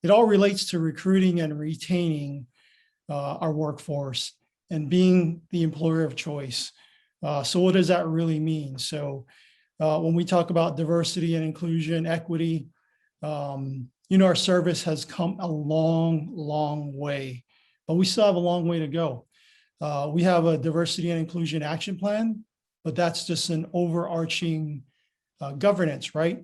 it all relates to recruiting and retaining our workforce and being the employer of choice. So what does that really mean? So when we talk about diversity and inclusion, equity, you know, our service has come a long way, but we still have a long way to go. We have a diversity and inclusion action plan, but that's just an overarching governance, right?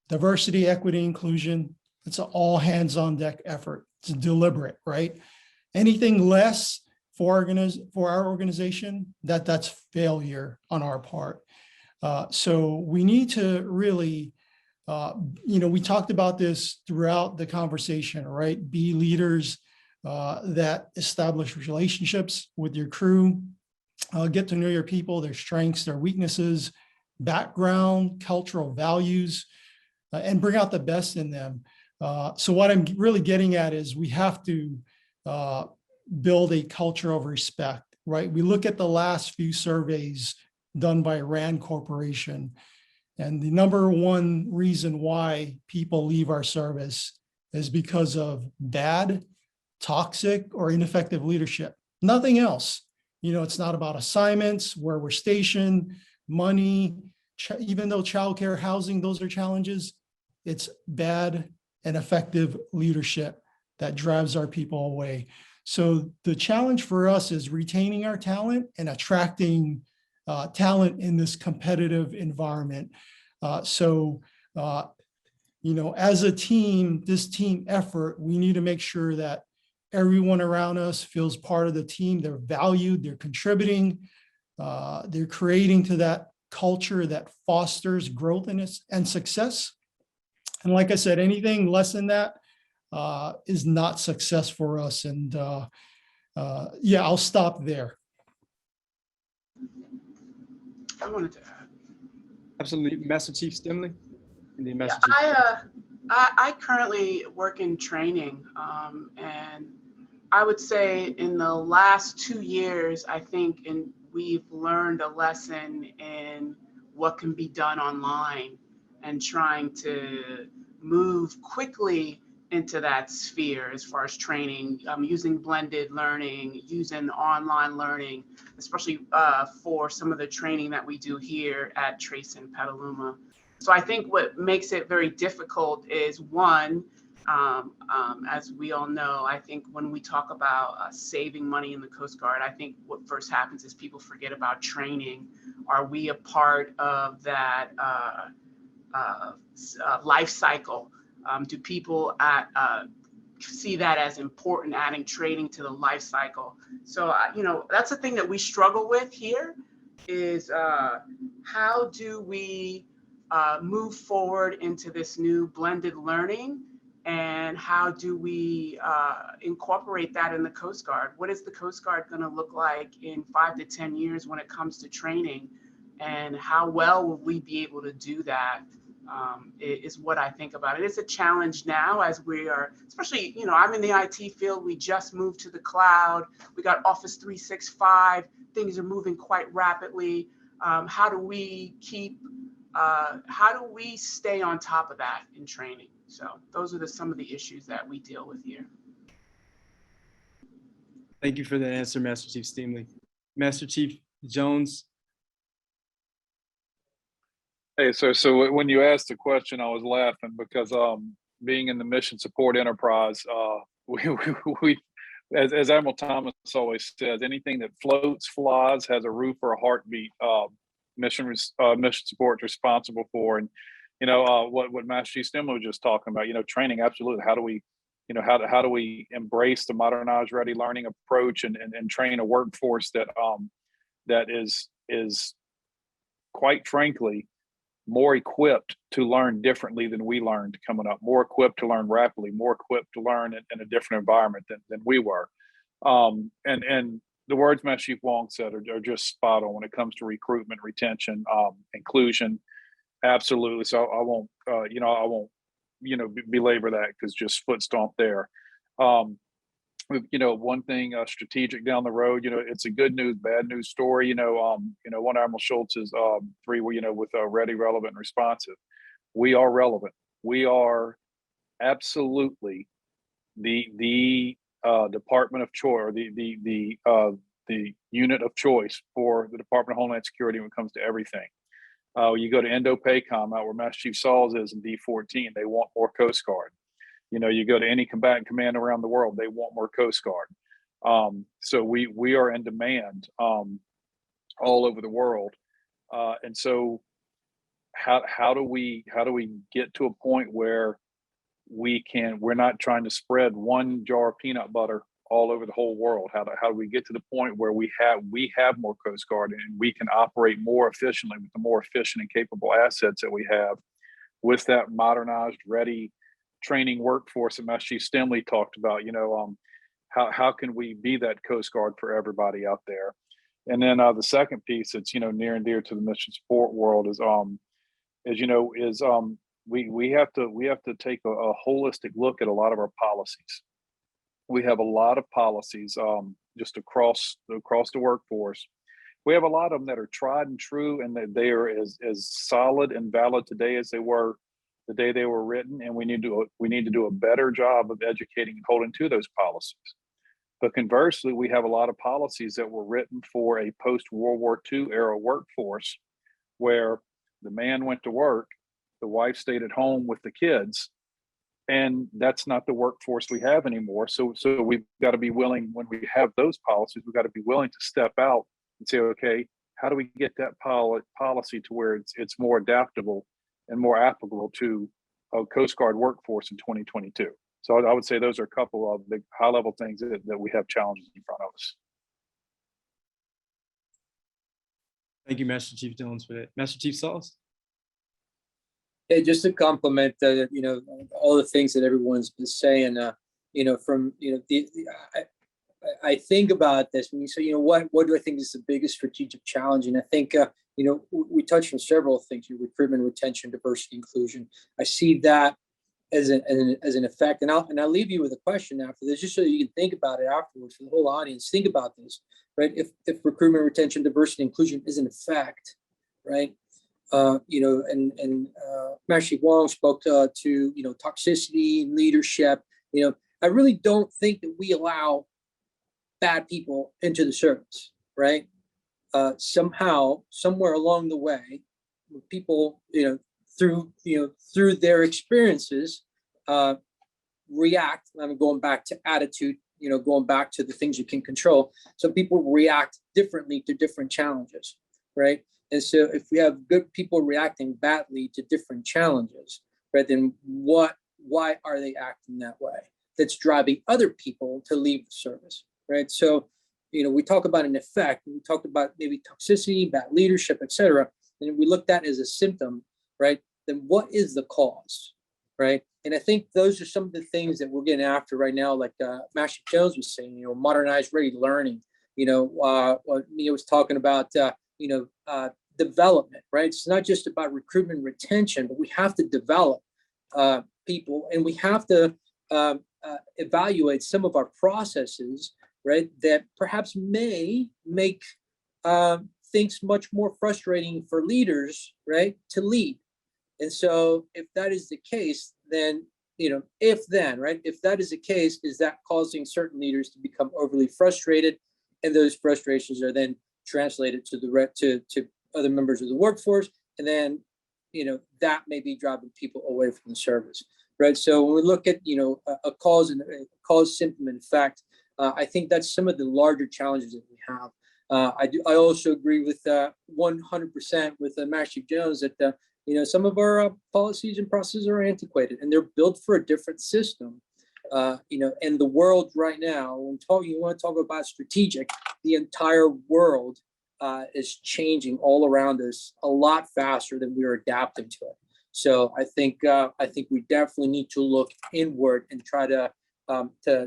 Diversity, equity, inclusion, it's an all hands on deck effort. It's deliberate, right? Anything less for our organization, that's failure on our part. So we need to really, you know, we talked about this throughout the conversation, right? Be leaders that establish relationships with your crew, get to know your people, their strengths, their weaknesses, background, cultural values, and bring out the best in them. So what I'm really getting at is we have to build a culture of respect, right? We look at the last few surveys done by Rand Corporation, and the number one reason why people leave our service is because of bad, toxic, or ineffective leadership. Nothing else. You know, it's not about assignments, where we're stationed, money, even though childcare, housing, those are challenges. It's bad and effective leadership that drives our people away. So the challenge for us is retaining our talent and attracting talent in this competitive environment. You know, as a team, this team effort, we need to make sure that everyone around us feels part of the team. They're valued, they're contributing, they're creating to that culture that fosters growth and success. And like I said, anything less than that is not success for us. And yeah, I'll stop there. I wanted to add. Absolutely. Master Chief Stingley? And then Master Yeah, Chief. I currently work in training, and I would say in the last 2 years, I think we've learned a lesson in what can be done online and trying to move quickly into that sphere as far as training, using blended learning, using online learning, especially for some of the training that we do here at Trace in Petaluma. So I think what makes it very difficult is, one, As we all know, I think when we talk about saving money in the Coast Guard, I think what first happens is people forget about training. Are we a part of that life cycle? Do people see that as important, adding training to the life cycle? So, that's the thing that we struggle with here is how do we move forward into this new blended learning, and how do we incorporate that in the Coast Guard? What is the Coast Guard going to look like in 5 to 10 years when it comes to training, and how well will we be able to do that? Is what I think about it. It's a challenge now as we are, especially, I'm in the IT field. We just moved to the cloud. We got Office 365. Things are moving quite rapidly. How do we stay on top of that in training? So those are some of the issues that we deal with here. Thank you for that answer, Master Chief Stingley. Master Chief Jones. Hey, sir. So when you asked the question, I was laughing because being in the mission support enterprise, we as Admiral Thomas always says, anything that floats, flies, has a roof or a heartbeat, mission support is responsible for. And what Master Chief Stingley was just talking about, training, absolutely. How do we, how do we embrace the modernized, ready learning approach and train a workforce that is quite frankly more equipped to learn differently than we learned coming up, more equipped to learn rapidly, more equipped to learn in a different environment than we were. And the words Master Chief Wong said are just spot on when it comes to recruitment, retention, inclusion. Absolutely. So I won't belabor that because just foot stomp there. One thing strategic down the road, it's a good news, bad news story. One Admiral Schultz's three, with ready, relevant, and responsive. We are relevant. We are absolutely the department of choice, or the unit of choice for the Department of Homeland Security when it comes to everything. You go to Indo-PACOM, out where Master Chief Sauls is in D14, they want more Coast Guard. You go to any combatant command around the world, they want more Coast Guard. So we are in demand all over the world. And so how do we get to a point where we're not trying to spread one jar of peanut butter all over the whole world? How do we get to the point where we have more Coast Guard and we can operate more efficiently with the more efficient and capable assets that we have with that modernized, ready training workforce that Master Chief Stingley talked about? How can we be that Coast Guard for everybody out there? And then the second piece that's near and dear to the mission support world is we have to take a holistic look at a lot of our policies. We have a lot of policies just across the workforce. We have a lot of them that are tried and true, and that they are as solid and valid today as they were the day they were written, and we need to do a better job of educating and holding to those policies. But conversely, we have a lot of policies that were written for a post-World War II era workforce, where the man went to work, the wife stayed at home with the kids, and that's not the workforce we have anymore. So we've got to be willing, when we have those policies, we've got to be willing to step out and say, okay, how do we get that policy to where it's more adaptable and more applicable to a Coast Guard workforce in 2022. So I would say those are a couple of the high-level things that we have challenges in front of us. Thank you, Master Chief Jones, for that. Master Chief Sauls? Yeah, just to compliment, all the things that everyone's been saying, I think about this when you say, what do I think is the biggest strategic challenge? And I think, we touched on several things: recruitment, retention, diversity, inclusion. I see that as an effect. And I'll leave you with a question after this, just so you can think about it afterwards for the whole audience. Think about this, right? If recruitment, retention, diversity, inclusion is an effect, right? Master Chief Wong spoke to toxicity and leadership. I really don't think that we allow bad people into the service, right? Somehow, somewhere along the way, people, through their experiences, react. I'm going back to attitude, going back to the things you can control. Some people react differently to different challenges, right? And so if we have good people reacting badly to different challenges, right, then why are they acting that way? That's driving other people to leave the service, right? So, we talk about an effect, we talked about maybe toxicity, bad leadership, et cetera. And we looked at as a symptom, right? Then what is the cause, right? And I think those are some of the things that we're getting after right now, like Master Jones was saying, modernized ready learning, Mia was talking about, development, right? It's not just about recruitment and retention, but we have to develop people, and we have to evaluate some of our processes, right, that perhaps may make things much more frustrating for leaders, right, to lead. And so if that is the case, then, if that is the case, is that causing certain leaders to become overly frustrated, and those frustrations are then translated to to other members of the workforce, and then, that may be driving people away from the service, right? So when we look at, a cause symptom and effect, I think that's some of the larger challenges that we have. I also agree with 100% with Master Jones that some of our policies and processes are antiquated, and they're built for a different system. And the world right now, you want to talk about strategic, the entire world is changing all around us a lot faster than we're adapting to it. So I think we definitely need to look inward and try to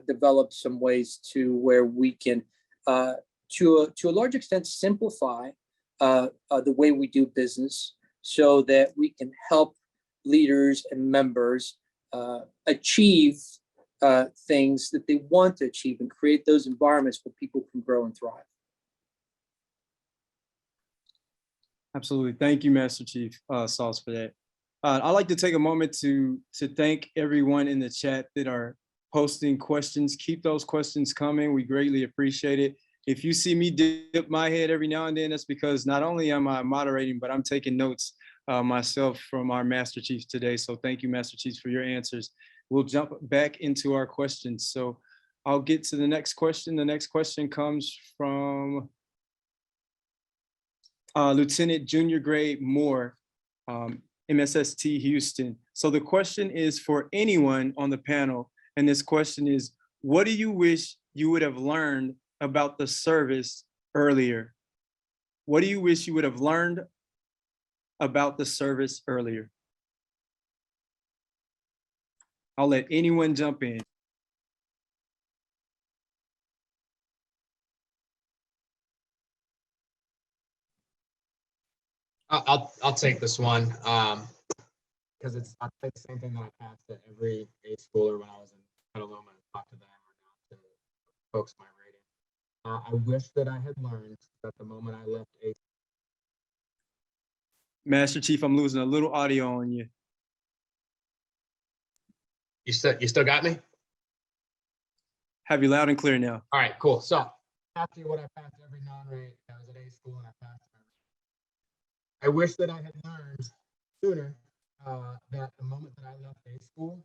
develop some ways to where we can, to a large extent, simplify the way we do business, so that we can help leaders and members achieve things that they want to achieve, and create those environments where people can grow and thrive. Absolutely. Thank you, Master Chief Sauce, for that. I'd like to take a moment to thank everyone in the chat that are posting questions. Keep those questions coming. We greatly appreciate it. If you see me dip my head every now and then, that's because not only am I moderating, but I'm taking notes myself from our Master Chiefs today. So thank you, Master Chiefs, for your answers. We'll jump back into our questions. So I'll get to the next question. The next question comes from Lieutenant Junior Grade Moore, MSST Houston. So the question is for anyone on the panel, and this question is, what do you wish you would have learned about the service earlier? What do you wish you would have learned about the service earlier? I'll let anyone jump in. I'll take this one because I'll say the same thing that I passed at every A schooler when I was in Petaluma and talked to them or not to folks my rating. I wish that I had learned that the moment I left A. Master Chief, I'm losing a little audio on you. You still got me? Have you loud and clear now. All right, cool. So after what I passed every non-rate, I was at A school and I passed. I wish that I had learned sooner that the moment that I left A school.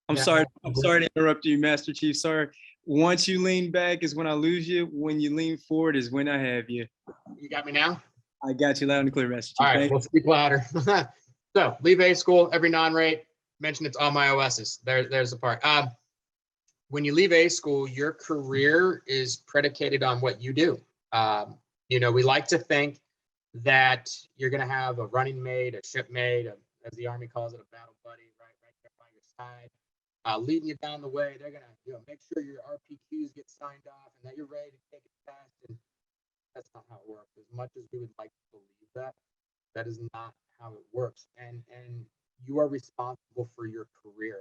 I'm sorry to interrupt you, Master Chief. Sorry. Once you lean back is when I lose you. When you lean forward is when I have you. You got me now? I got you loud and clear, Master Chief. All right, we'll speak louder. So leave A school, every non-rate, mention it's all my OSs. There's the part. When you leave A school, your career is predicated on what you do. We like to think that you're going to have a running mate, a shipmate, as the Army calls it, a battle buddy, right there by your side, leading you down the way. They're going to make sure your RPQs get signed off and that you're ready to take it fast. And that's not how it works. As much as we would like to believe that, that is not how it works. And you are responsible for your career.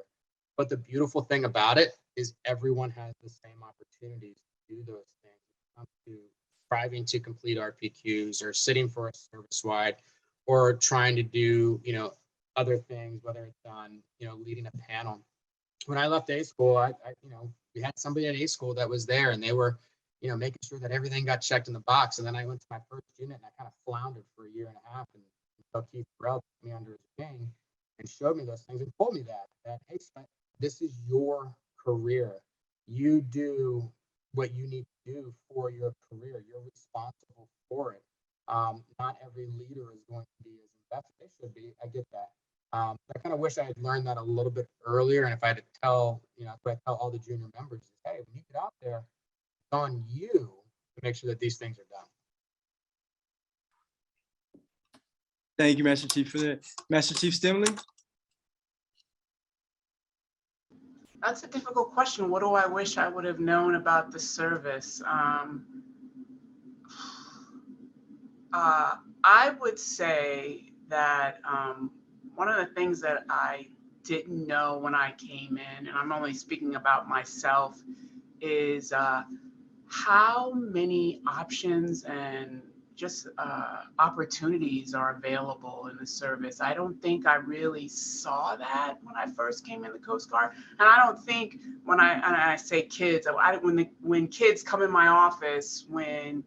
But the beautiful thing about it is everyone has the same opportunities to do those things. When it comes to striving to complete RPQs or sitting for a service-wide or trying to do, other things, whether it's on, leading a panel. When I left A school, I we had somebody at A school that was there and they were, making sure that everything got checked in the box. And then I went to my first unit and I kind of floundered for a year and a half until Keith Burrell took me under his wing and showed me those things and told me that hey, this is your career. You do what you need to do for your career. You're responsible for it. Not every leader is going to be as invested. They should be. I get that. I kind of wish I had learned that a little bit earlier. And if I had to tell, if I tell all the junior members, is, hey, when you get out there, it's on you to make sure that these things are done. Thank you, Master Chief, for that. Master Chief Stingley? That's a difficult question. What do I wish I would have known about the service? I would say that one of the things that I didn't know when I came in, and I'm only speaking about myself, is how many options and just opportunities are available in the service. I don't think I really saw that when I first came in the Coast Guard. And I don't think when I say kids, when kids come in my office, when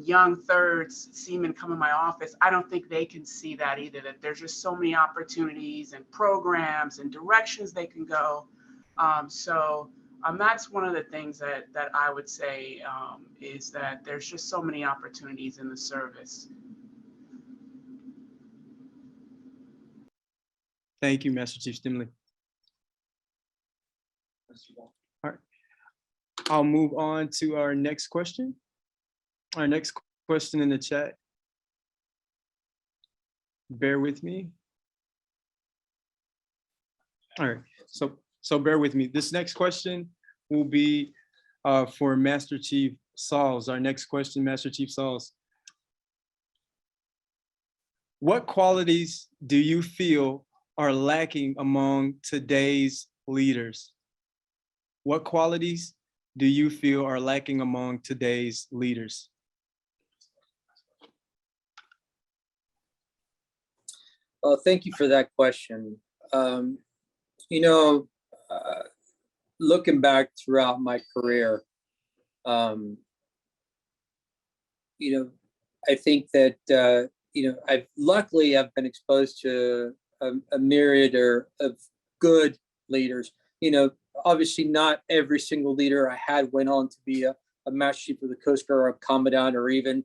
young thirds seamen come in my office, I don't think they can see that either, that there's just so many opportunities and programs and directions they can go. That's one of the things that I would say is that there's just so many opportunities in the service. Thank you, Master Chief Stingley. All right. I'll move on to our next question. Our next question in the chat. Bear with me. All right, so bear with me. This next question will be for Master Chief Sauls. Our next question, Master Chief Sauls. What qualities do you feel are lacking among today's leaders? What qualities do you feel are lacking among today's leaders? Well, thank you for that question. Looking back throughout my career, I think that, I've been exposed to a myriad of good leaders. Obviously not every single leader I had went on to be a Master Chief of the Coast Guard or a Commandant, or even,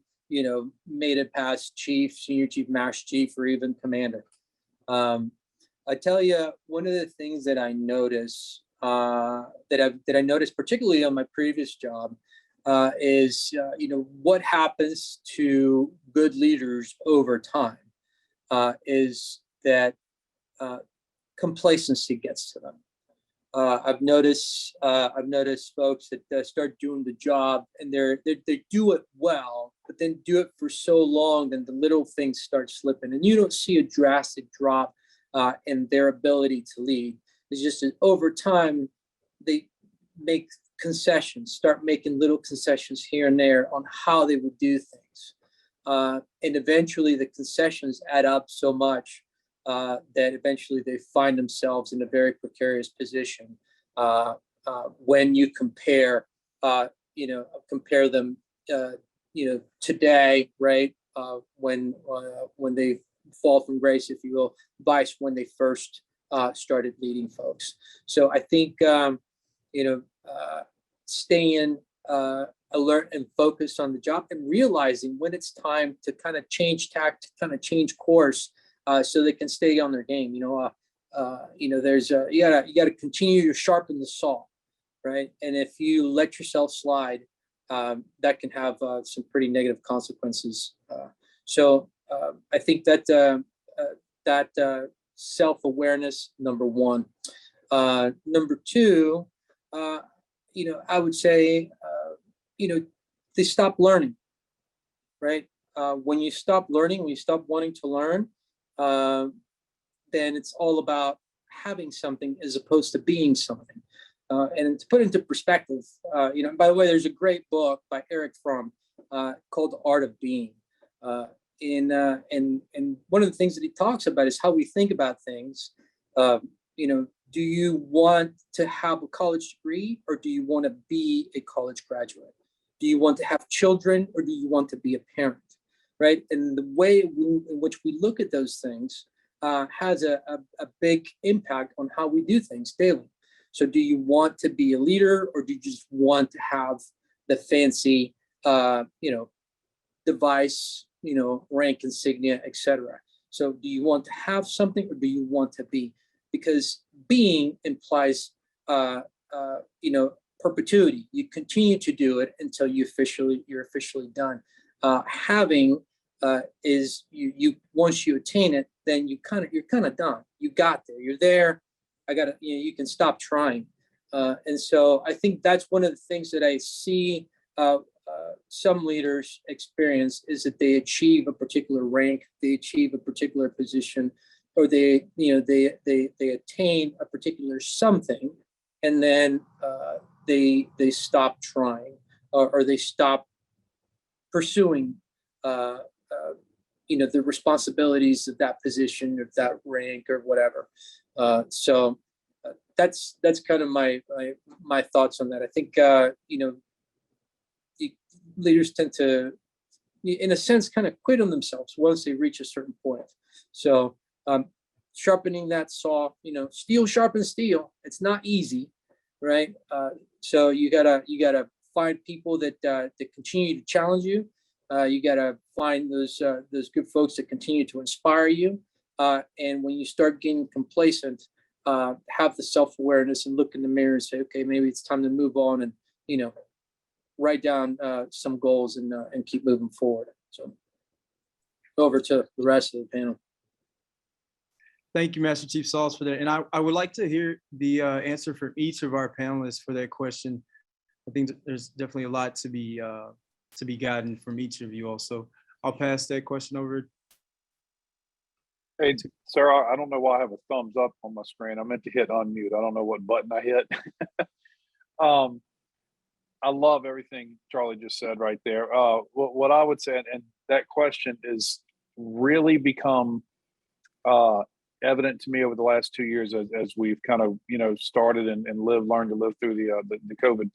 made it past Chief, Senior Chief, Master Chief, or even Commander. I tell you, one of the things that I notice, that I noticed particularly on my previous job, is what happens to good leaders over time, is that complacency gets to them. I've noticed folks that start doing the job and they do it well, but then do it for so long, then the little things start slipping, and you don't see a drastic drop in their ability to lead. It's just that over time they make concessions, start making little concessions here and there on how they would do things, and eventually the concessions add up so much that eventually they find themselves in a very precarious position when you compare them, today, right? When they fall from grace, if you will, vice when they first started leading folks. So I think staying alert and focused on the job, and realizing when it's time to kind of change tact, kind of change course, so they can stay on their game. There's you gotta continue to sharpen the saw, right? And if you let yourself slide, that can have some pretty negative consequences. So I think that self-awareness, number one. Number two, I would say, they stop learning, right? When you stop learning, when you stop wanting to learn, then it's all about having something as opposed to being something. And to put into perspective, by the way, there's a great book by Eric Fromm called The Art of Being. And one of the things that he talks about is how we think about things. Do you want to have a college degree, or do you want to be a college graduate? Do you want to have children, or do you want to be a parent, right? And the way in which we look at those things has a big impact on how we do things daily. So do you want to be a leader, or do you just want to have the fancy, device, rank insignia, etc.? So do you want to have something, or do you want to be? Because being implies, perpetuity. You continue to do it until you're officially done. Having is you once you attain it, then you're kind of done. You got there. You're there. You can stop trying. And so I think that's one of the things that I see some leaders experience, is that they achieve a particular rank, they achieve a particular position, or they attain a particular something, and then they stop trying, or they stop pursuing the responsibilities of that position, or that rank, or whatever. So that's kind of my thoughts on that. I think leaders tend to, in a sense, kind of quit on themselves once they reach a certain point. So sharpening that saw, steel sharpens steel. It's not easy, right? So you gotta find people that continue to challenge you. You gotta find those good folks that continue to inspire you. And when you start getting complacent, have the self-awareness and look in the mirror and say, okay, maybe it's time to move on, and write down some goals and keep moving forward. So over to the rest of the panel. Thank you, Master Chief Sauls, for that. And I would like to hear the answer from each of our panelists for that question. I think there's definitely a lot to be gotten from each of you also. I'll pass that question over. Hey, sir, I don't know why I have a thumbs up on my screen. I meant to hit unmute. I don't know what button I hit. I love everything Charlie just said right there. What I would say, and that question is really become evident to me over the last 2 years as we've kind of started and learned to live through the COVID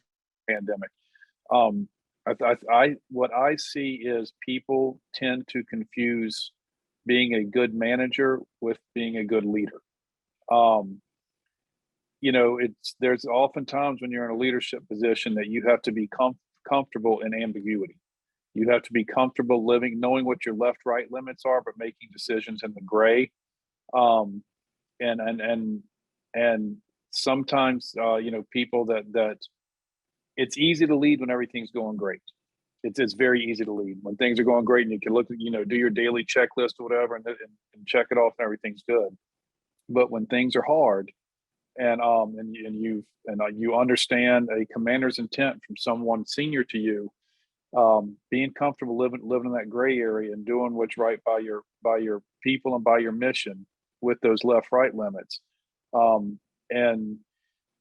pandemic. What I see is people tend to confuse being a good manager with being a good leader. There's oftentimes when you're in a leadership position that you have to be comfortable in ambiguity. You have to be comfortable knowing what your left, right limits are, but making decisions in the gray. And sometimes, people that it's easy to lead when everything's going great. It's very easy to lead when things are going great, and you can look at, do your daily checklist or whatever and check it off and everything's good. But when things are hard, and you understand a commander's intent from someone senior to you, being comfortable living in that gray area and doing what's right by your people and by your mission with those left-right limits. And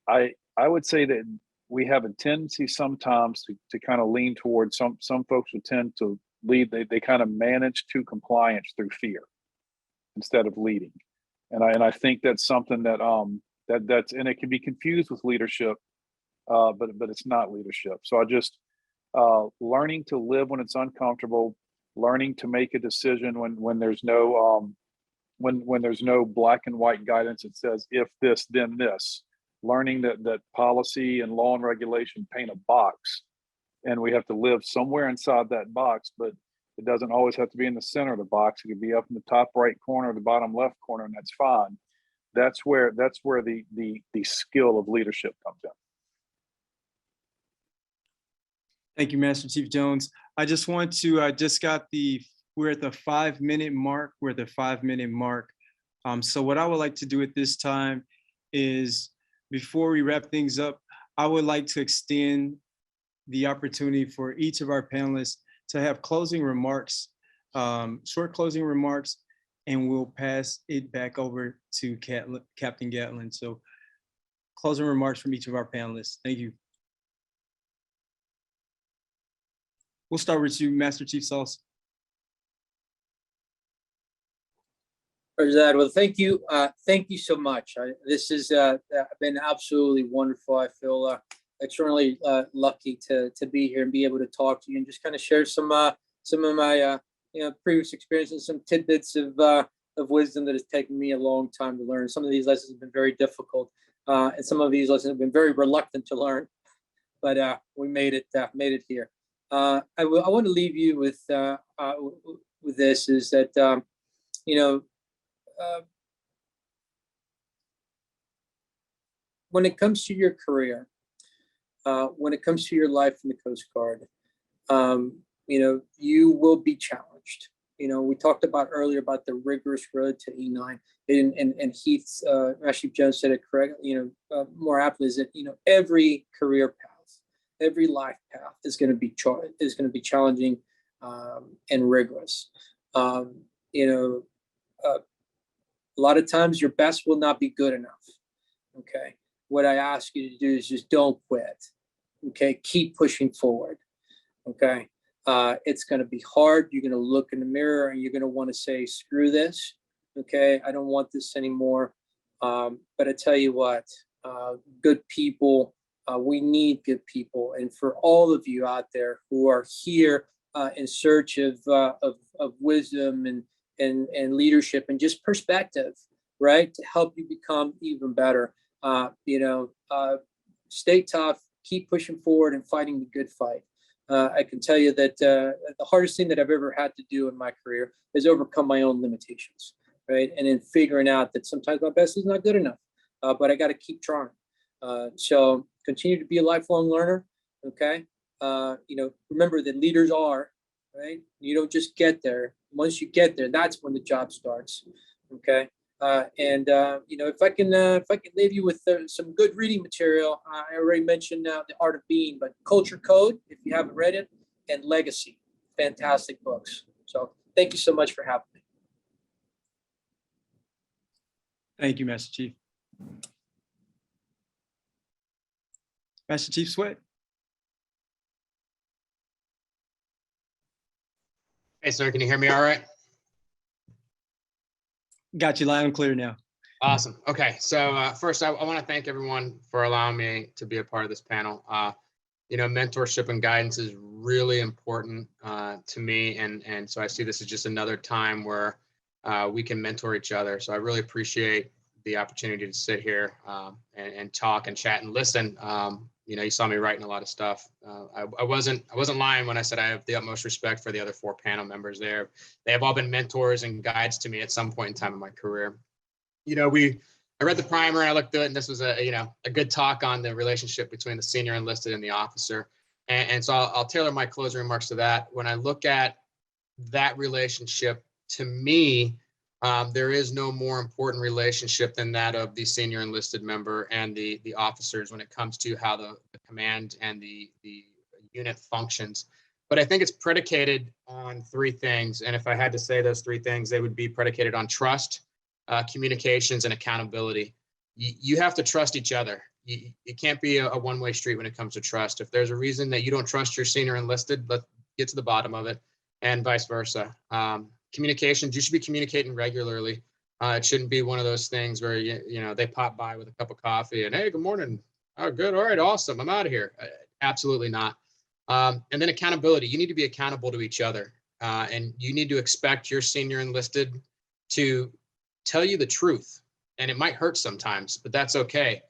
I would say that we have a tendency sometimes to kind of lean towards some folks who tend to lead. They kind of manage to compliance through fear instead of leading. And I think that's something that that's, and it can be confused with leadership, but it's not leadership. So I just learning to live when it's uncomfortable, learning to make a decision when there's no when there's no black and white guidance that says if this then this, learning that policy and law and regulation paint a box, and we have to live somewhere inside that box, but it doesn't always have to be in the center of the box. It could be up in the top right corner or the bottom left corner, and that's fine. That's where the skill of leadership comes in. Thank you, Master Chief Jones. I just want to, we're at the 5-minute mark. We're at the 5-minute mark. So what I would like to do at this time is, before we wrap things up, I would like to extend the opportunity for each of our panelists to have closing remarks, short closing remarks, and we'll pass it back over to Captain Gatlin. So closing remarks from each of our panelists. Thank you. We'll start with you, Master Chief Sauls. Well, thank you. Thank you so much. This has been absolutely wonderful. I feel extremely lucky to be here and be able to talk to you and just kind of share some of my previous experiences, some tidbits of wisdom that has taken me a long time to learn. Some of these lessons have been very difficult, And some of these lessons have been very reluctant to learn, but we made it here. I want to leave you with this, is that, when it comes to your career, when it comes to your life in the Coast Guard, you will be challenged. We talked about earlier about the rigorous road to E9, and Heath's, Master Chief Jones said it correctly, more aptly, is that, every career path, every life path is going to be challenging and rigorous. A lot of times your best will not be good enough. Okay. What I ask you to do is just don't quit. Okay. Keep pushing forward. Okay. It's going to be hard. You're going to look in the mirror and you're going to want to say, screw this. Okay. I don't want this anymore. But I tell you what, good people, we need good people. And for all of you out there who are here in search of wisdom and leadership and just perspective, right, to help you become even better, stay tough, keep pushing forward and fighting the good fight. I can tell you that the hardest thing that I've ever had to do in my career is overcome my own limitations, right? And then figuring out that sometimes my best is not good enough, but I got to keep trying. So continue to be a lifelong learner, okay? Remember that leaders are, right? You don't just get there. Once you get there, that's when the job starts, okay? If I can leave you with some good reading material, I already mentioned The Art of Being, but Culture Code, if you haven't read it, and Legacy, fantastic books. So thank you so much for having me. Thank you, Master Chief. Master Chief Swede. Hey, sir, can you hear me all right? Got you loud and clear now. Awesome. Okay, so first, I want to thank everyone for allowing me to be a part of this panel. Mentorship and guidance is really important to me, and so I see this as just another time where we can mentor each other. So I really appreciate the opportunity to sit here and talk and chat and listen. You saw me writing a lot of stuff. I wasn't lying when I said I have the utmost respect for the other 4 panel members there. They have all been mentors and guides to me at some point in time in my career. I read the primer and I looked through it, and this was a good talk on the relationship between the senior enlisted and the officer. And so I'll tailor my closing remarks to that. When I look at that relationship, to me, there is no more important relationship than that of the senior enlisted member and the officers when it comes to how the command and the unit functions. But I think it's predicated on 3 things. And if I had to say those 3 things, they would be predicated on trust, communications, and accountability. You have to trust each other. It can't be a one-way street when it comes to trust. If there's a reason that you don't trust your senior enlisted, let's get to the bottom of it, and vice versa. Communications, you should be communicating regularly. It shouldn't be one of those things where they pop by with a cup of coffee and, hey, good morning. Oh, good. All right, awesome. I'm out of here. Absolutely not. And then accountability. You need to be accountable to each other, and you need to expect your senior enlisted to tell you the truth. And it might hurt sometimes, but that's okay.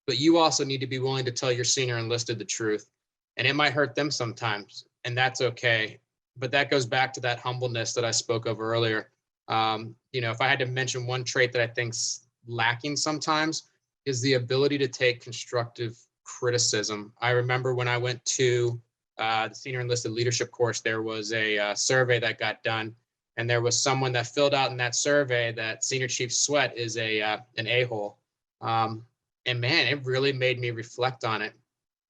But you also need to be willing to tell your senior enlisted the truth, and it might hurt them sometimes, and that's okay. But that goes back to that humbleness that I spoke of earlier. If I had to mention one trait that I think's lacking sometimes is the ability to take constructive criticism. I remember when I went to the senior enlisted leadership course, there was a survey that got done, and there was someone that filled out in that survey that Senior Chief Swede is an a-hole. And man, it really made me reflect on it.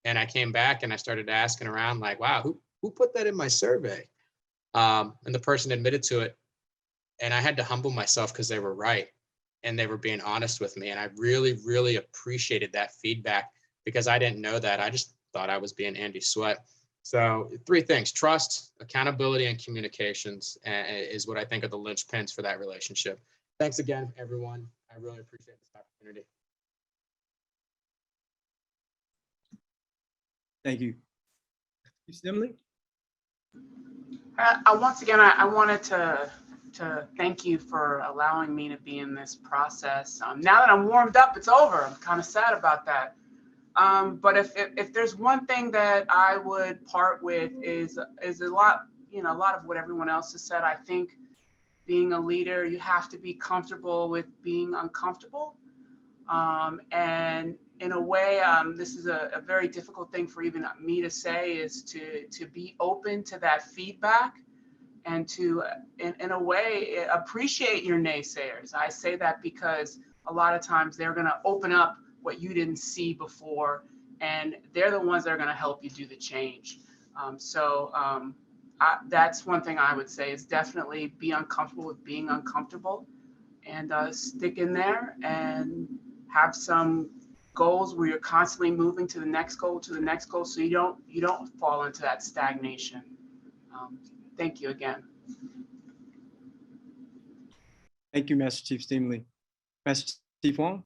And I came back and I started asking around, like, wow, who put that in my survey? And the person admitted to it. And I had to humble myself because they were right. And they were being honest with me. And I really, really appreciated that feedback because I didn't know that. I just thought I was being Andy Swede. So 3 things: trust, accountability, and communications is what I think are the linchpins for that relationship. Thanks again, everyone. I really appreciate this opportunity. Thank you. Stingley? Once again, I wanted to to thank you for allowing me to be in this process. Now that I'm warmed up, it's over. I'm kind of sad about that. But if there's one thing that I would part with is a lot, a lot of what everyone else has said. I think being a leader, you have to be comfortable with being uncomfortable. And in a way, this is a very difficult thing for even me to say, is to be open to that feedback and to, in a way, appreciate your naysayers. I say that because a lot of times they're going to open up what you didn't see before, and they're the ones that are going to help you do the change. That's one thing I would say, is definitely be uncomfortable with being uncomfortable, and stick in there and have some goals where you're constantly moving to the next goal, so you don't fall into that stagnation. Thank you again. Thank you, Master Chief Stingley. Master Chief Wong?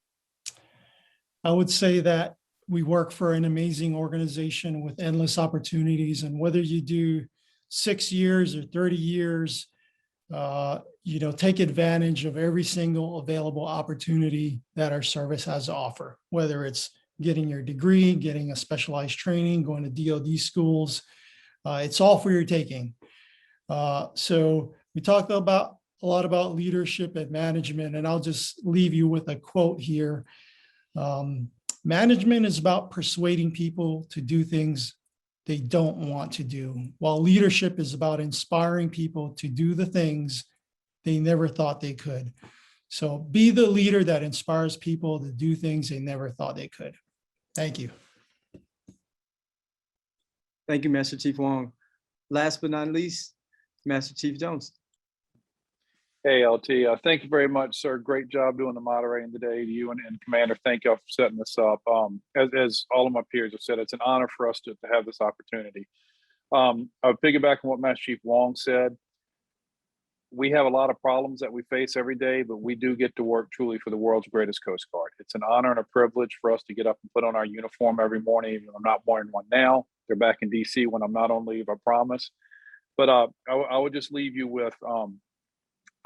I would say that we work for an amazing organization with endless opportunities, and whether you do 6 years or 30 years, take advantage of every single available opportunity that our service has to offer, whether it's getting your degree, getting a specialized training, going to DoD schools. It's all for your taking. So we talked a lot about leadership and management, and I'll just leave you with a quote here. Management is about persuading people to do things they don't want to do, while leadership is about inspiring people to do the things they never thought they could. So be the leader that inspires people to do things they never thought they could. Thank you. Thank you, Master Chief Wong. Last but not least, Master Chief Jones. Hey, LT, thank you very much, sir. Great job doing the moderating today. To you and Commander, thank y'all for setting this up. As all of my peers have said, it's an honor for us to have this opportunity. I'll piggyback on what Master Chief Wong said. We have a lot of problems that we face every day, but we do get to work truly for the world's greatest Coast Guard. It's an honor and a privilege for us to get up and put on our uniform every morning. Even though I'm not wearing one now. They're back in DC when I'm not on leave, I promise. But I would just leave you with,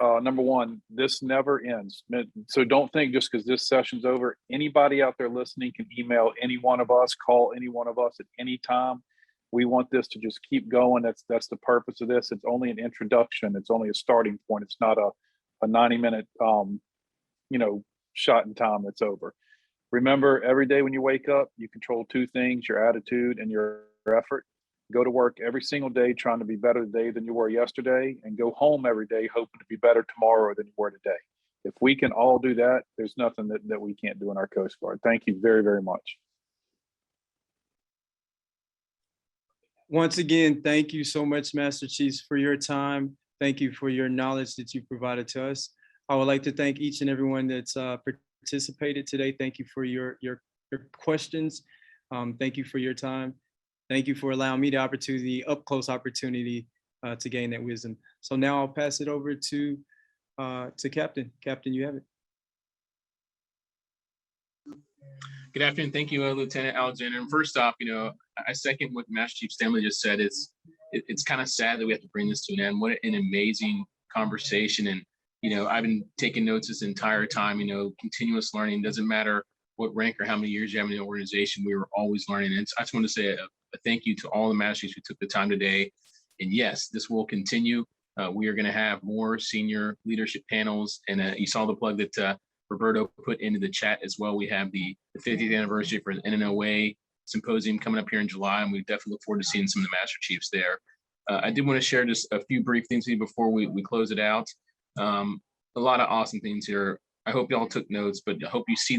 number one, this never ends. So don't think just because this session's over, anybody out there listening can email any one of us, call any one of us at any time. We want this to just keep going. That's the purpose of this. It's only an introduction. It's only a starting point. It's not a 90-minute, shot in time that's over. Remember, every day when you wake up, you control two things: your attitude and your effort. Go to work every single day trying to be better today than you were yesterday, and go home every day hoping to be better tomorrow than you were today. If we can all do that, there's nothing that we can't do in our Coast Guard. Thank you very, very much. Once again, thank you so much, Master Chiefs, for your time. Thank you for your knowledge that you provided to us. I would like to thank each and everyone that's participated today. Thank you for your questions. Thank you for your time. Thank you for allowing me the opportunity, up close opportunity, to gain that wisdom. So now I'll pass it over to Captain. Captain, you have it. Good afternoon. Thank you, Lieutenant Alexander. And first off, I second what Master Chief Stingley just said. It's kind of sad that we have to bring this to an end. What an amazing conversation. And, I've been taking notes this entire time, continuous learning. Doesn't matter what rank or how many years you have in the organization, we were always learning. And I just want to say a thank you to all the Master Chiefs who took the time today. And yes, this will continue. We are going to have more senior leadership panels. And you saw the plug that Roberto put into the chat as well. We have the 50th anniversary for the NNOA symposium coming up here in July, and we definitely look forward to seeing some of the Master Chiefs there. I did want to share just a few brief things with you before we close it out. A lot of awesome things here. I hope y'all took notes, but I hope you see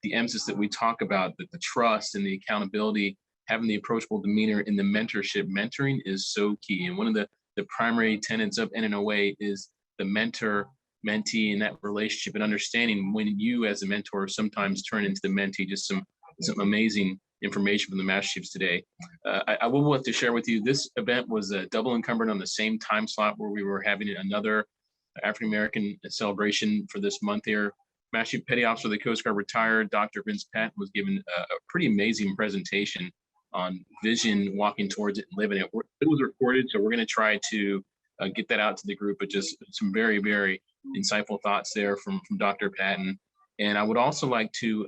the emphasis that we talk about, that the trust and the accountability, having the approachable demeanor in the mentorship. Mentoring is so key. And one of the primary tenets of NNOA is the mentor-mentee and that relationship and understanding when you as a mentor sometimes turn into the mentee. Just some amazing information from the Master Chiefs today. I will want to share with you, this event was double encumbered on the same time slot where we were having another African-American celebration for this month here. Master Chief Petty Officer of the Coast Guard retired, Dr. Vince Patton, was given a pretty amazing presentation on vision, walking towards it and living it. It was recorded, so we're going to try to get that out to the group. But just some very, very insightful thoughts there from Dr. Patton. And I would also like to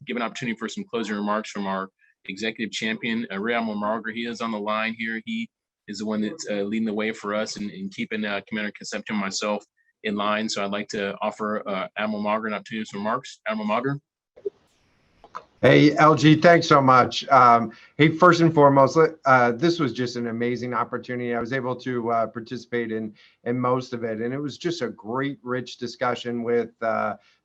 give an opportunity for some closing remarks from our executive champion, Rear Admiral Margaret. He is on the line here. He is the one that's leading the way for us in keeping Commander Concepcion and myself in line. So I'd like to offer Admiral Margaret an opportunity for remarks. Admiral Margaret. Hey, LG, thanks so much. Hey, first and foremost, this was just an amazing opportunity. I was able to participate in most of it, and it was just a great, rich discussion with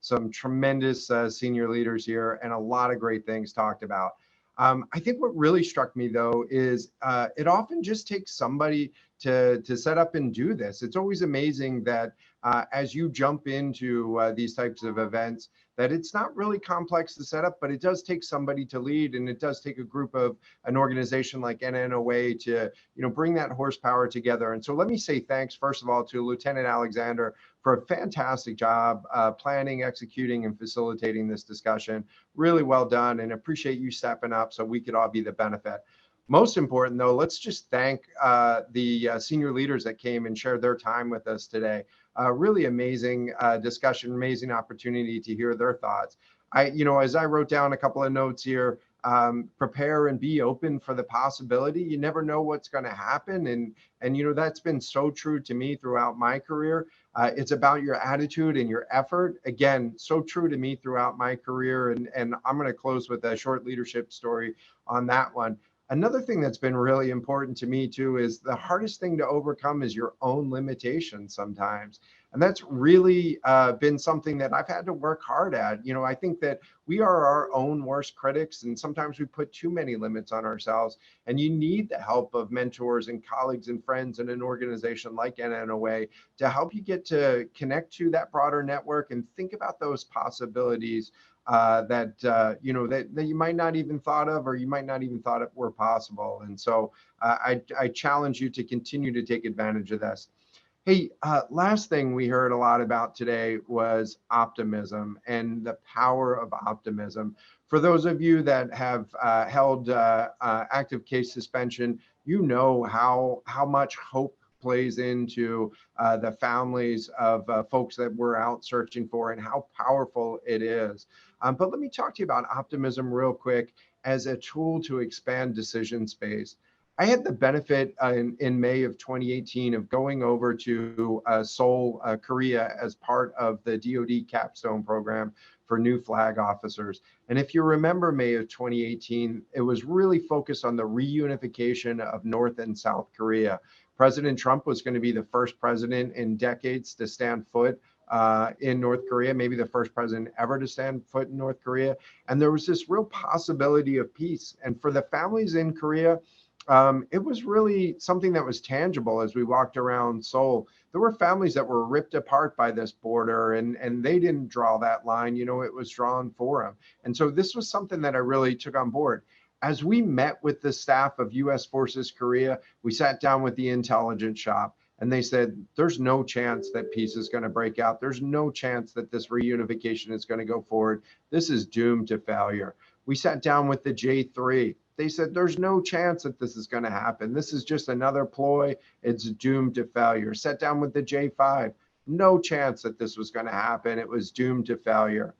some tremendous senior leaders here and a lot of great things talked about. I think what really struck me, though, is it often just takes somebody to set up and do this. It's always amazing that as you jump into these types of events, that it's not really complex to set up, but it does take somebody to lead, and it does take a group of an organization like NNOA to, bring that horsepower together. And so let me say thanks, first of all, to Lieutenant Alexander for a fantastic job planning, executing, and facilitating this discussion. Really well done, and appreciate you stepping up so we could all be the benefit. Most important, though, let's just thank the senior leaders that came and shared their time with us today. Really amazing discussion, amazing opportunity to hear their thoughts. As I wrote down a couple of notes here, prepare and be open for the possibility. You never know what's going to happen. And that's been so true to me throughout my career. It's about your attitude and your effort. Again, so true to me throughout my career. And I'm going to close with a short leadership story on that one. Another thing that's been really important to me too is the hardest thing to overcome is your own limitations sometimes. And that's really been something that I've had to work hard at. I think that we are our own worst critics, and sometimes we put too many limits on ourselves. And you need the help of mentors and colleagues and friends in an organization like NNOA to help you get to connect to that broader network and think about those possibilities that you might not even thought of, or you might not even thought it were possible. And so I challenge you to continue to take advantage of this. Hey, last thing we heard a lot about today was optimism and the power of optimism. For those of you that have held active case suspension, you know how much hope plays into the families of folks that we're out searching for and how powerful it is. But let me talk to you about optimism real quick as a tool to expand decision space. I had the benefit in May of 2018 of going over to Seoul, Korea as part of the DoD capstone program for new flag officers. And if you remember May of 2018, it was really focused on the reunification of North and South Korea. President Trump was going to be the first president in decades to stand foot in North Korea, maybe the first president ever to stand foot in North Korea. And there was this real possibility of peace. And for the families in Korea, it was really something that was tangible as we walked around Seoul. There were families that were ripped apart by this border, and they didn't draw that line. It was drawn for them. And so this was something that I really took on board. As we met with the staff of U.S. Forces Korea, we sat down with the intelligence shop, and they said, there's no chance that peace is going to break out. There's no chance that this reunification is going to go forward. This is doomed to failure. We sat down with the J3. They said, there's no chance that this is going to happen. This is just another ploy. It's doomed to failure. Sat down with the J5. No chance that this was going to happen. It was doomed to failure.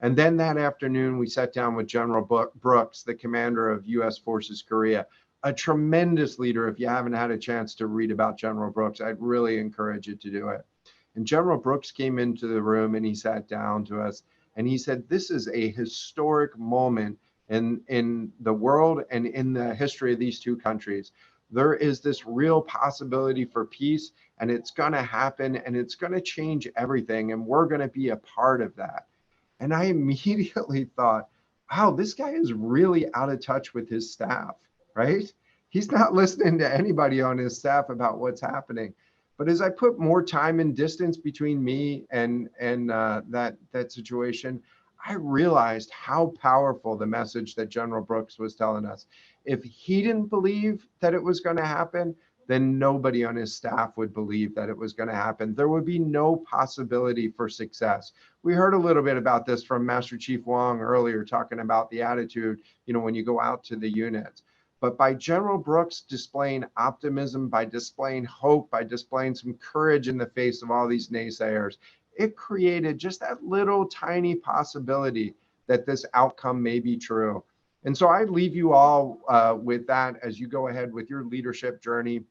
And then that afternoon, we sat down with General Brooks, the commander of U.S. Forces Korea, a tremendous leader. If you haven't had a chance to read about General Brooks, I'd really encourage you to do it. And General Brooks came into the room and he sat down to us and he said, this is a historic moment in the world and in the history of these two countries. There is this real possibility for peace, and it's going to happen, and it's going to change everything, and we're going to be a part of that. And I immediately thought, wow, this guy is really out of touch with his staff, right? He's not listening to anybody on his staff about what's happening. But as I put more time and distance between me and that situation, I realized how powerful the message that General Brooks was telling us. If he didn't believe that it was going to happen, then nobody on his staff would believe that it was going to happen. There would be no possibility for success. We heard a little bit about this from Master Chief Wong earlier, talking about the attitude, when you go out to the units. but by General Brooks displaying optimism, by displaying hope, by displaying some courage in the face of all these naysayers, it created just that little tiny possibility that this outcome may be true. And so I leave you all with that as you go ahead with your leadership journey,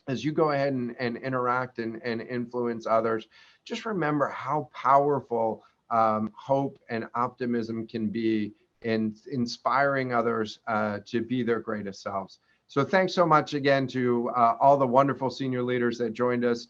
as you go ahead and interact and influence others. Just remember how powerful hope and optimism can be in inspiring others to be their greatest selves. So thanks so much again to all the wonderful senior leaders that joined us.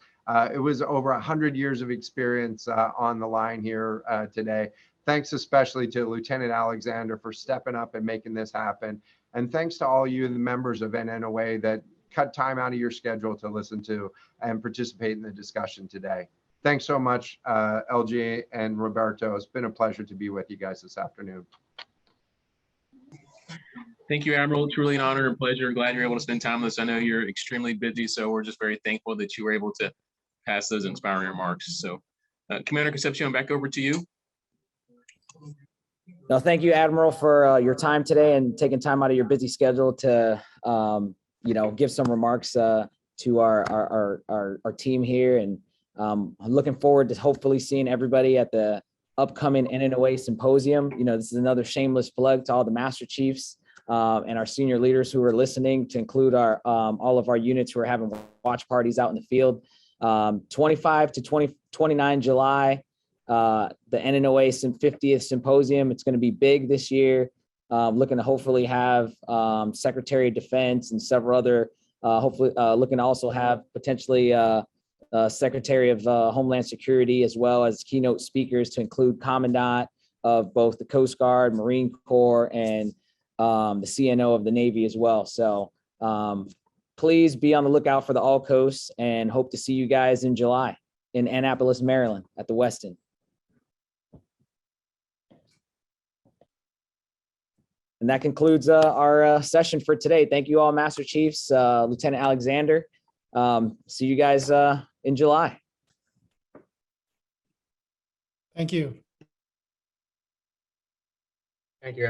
It was over 100 years of experience on the line here today. Thanks especially to Lieutenant Alexander for stepping up and making this happen. And thanks to all you, the members of NNOA, that cut time out of your schedule to listen to and participate in the discussion today. Thanks so much, LG and Roberto. It's been a pleasure to be with you guys this afternoon. Thank you, Admiral. Truly an honor and pleasure. Glad you're able to spend time with us. I know you're extremely busy, so we're just very thankful that you were able to pass those inspiring remarks. So, Commander Concepcion, back over to you. No, thank you, Admiral, for your time today and taking time out of your busy schedule to, give some remarks to our team here. And I'm looking forward to hopefully seeing everybody at the upcoming NNOA symposium. This is another shameless plug to all the Master Chiefs and our senior leaders who are listening, to include our all of our units who are having watch parties out in the field. 25 to 29 July. The NNOA 50th symposium. It's going to be big this year. Looking to hopefully have Secretary of Defense and several other, hopefully looking to also have potentially Secretary of Homeland Security, as well as keynote speakers to include Commandant of both the Coast Guard, Marine Corps, and the CNO of the Navy as well. So please be on the lookout for the All Coast, and hope to see you guys in July in Annapolis, Maryland at the Westin. And that concludes our session for today. Thank you all, Master Chiefs, Lieutenant Alexander. See you guys in July. Thank you. Thank you.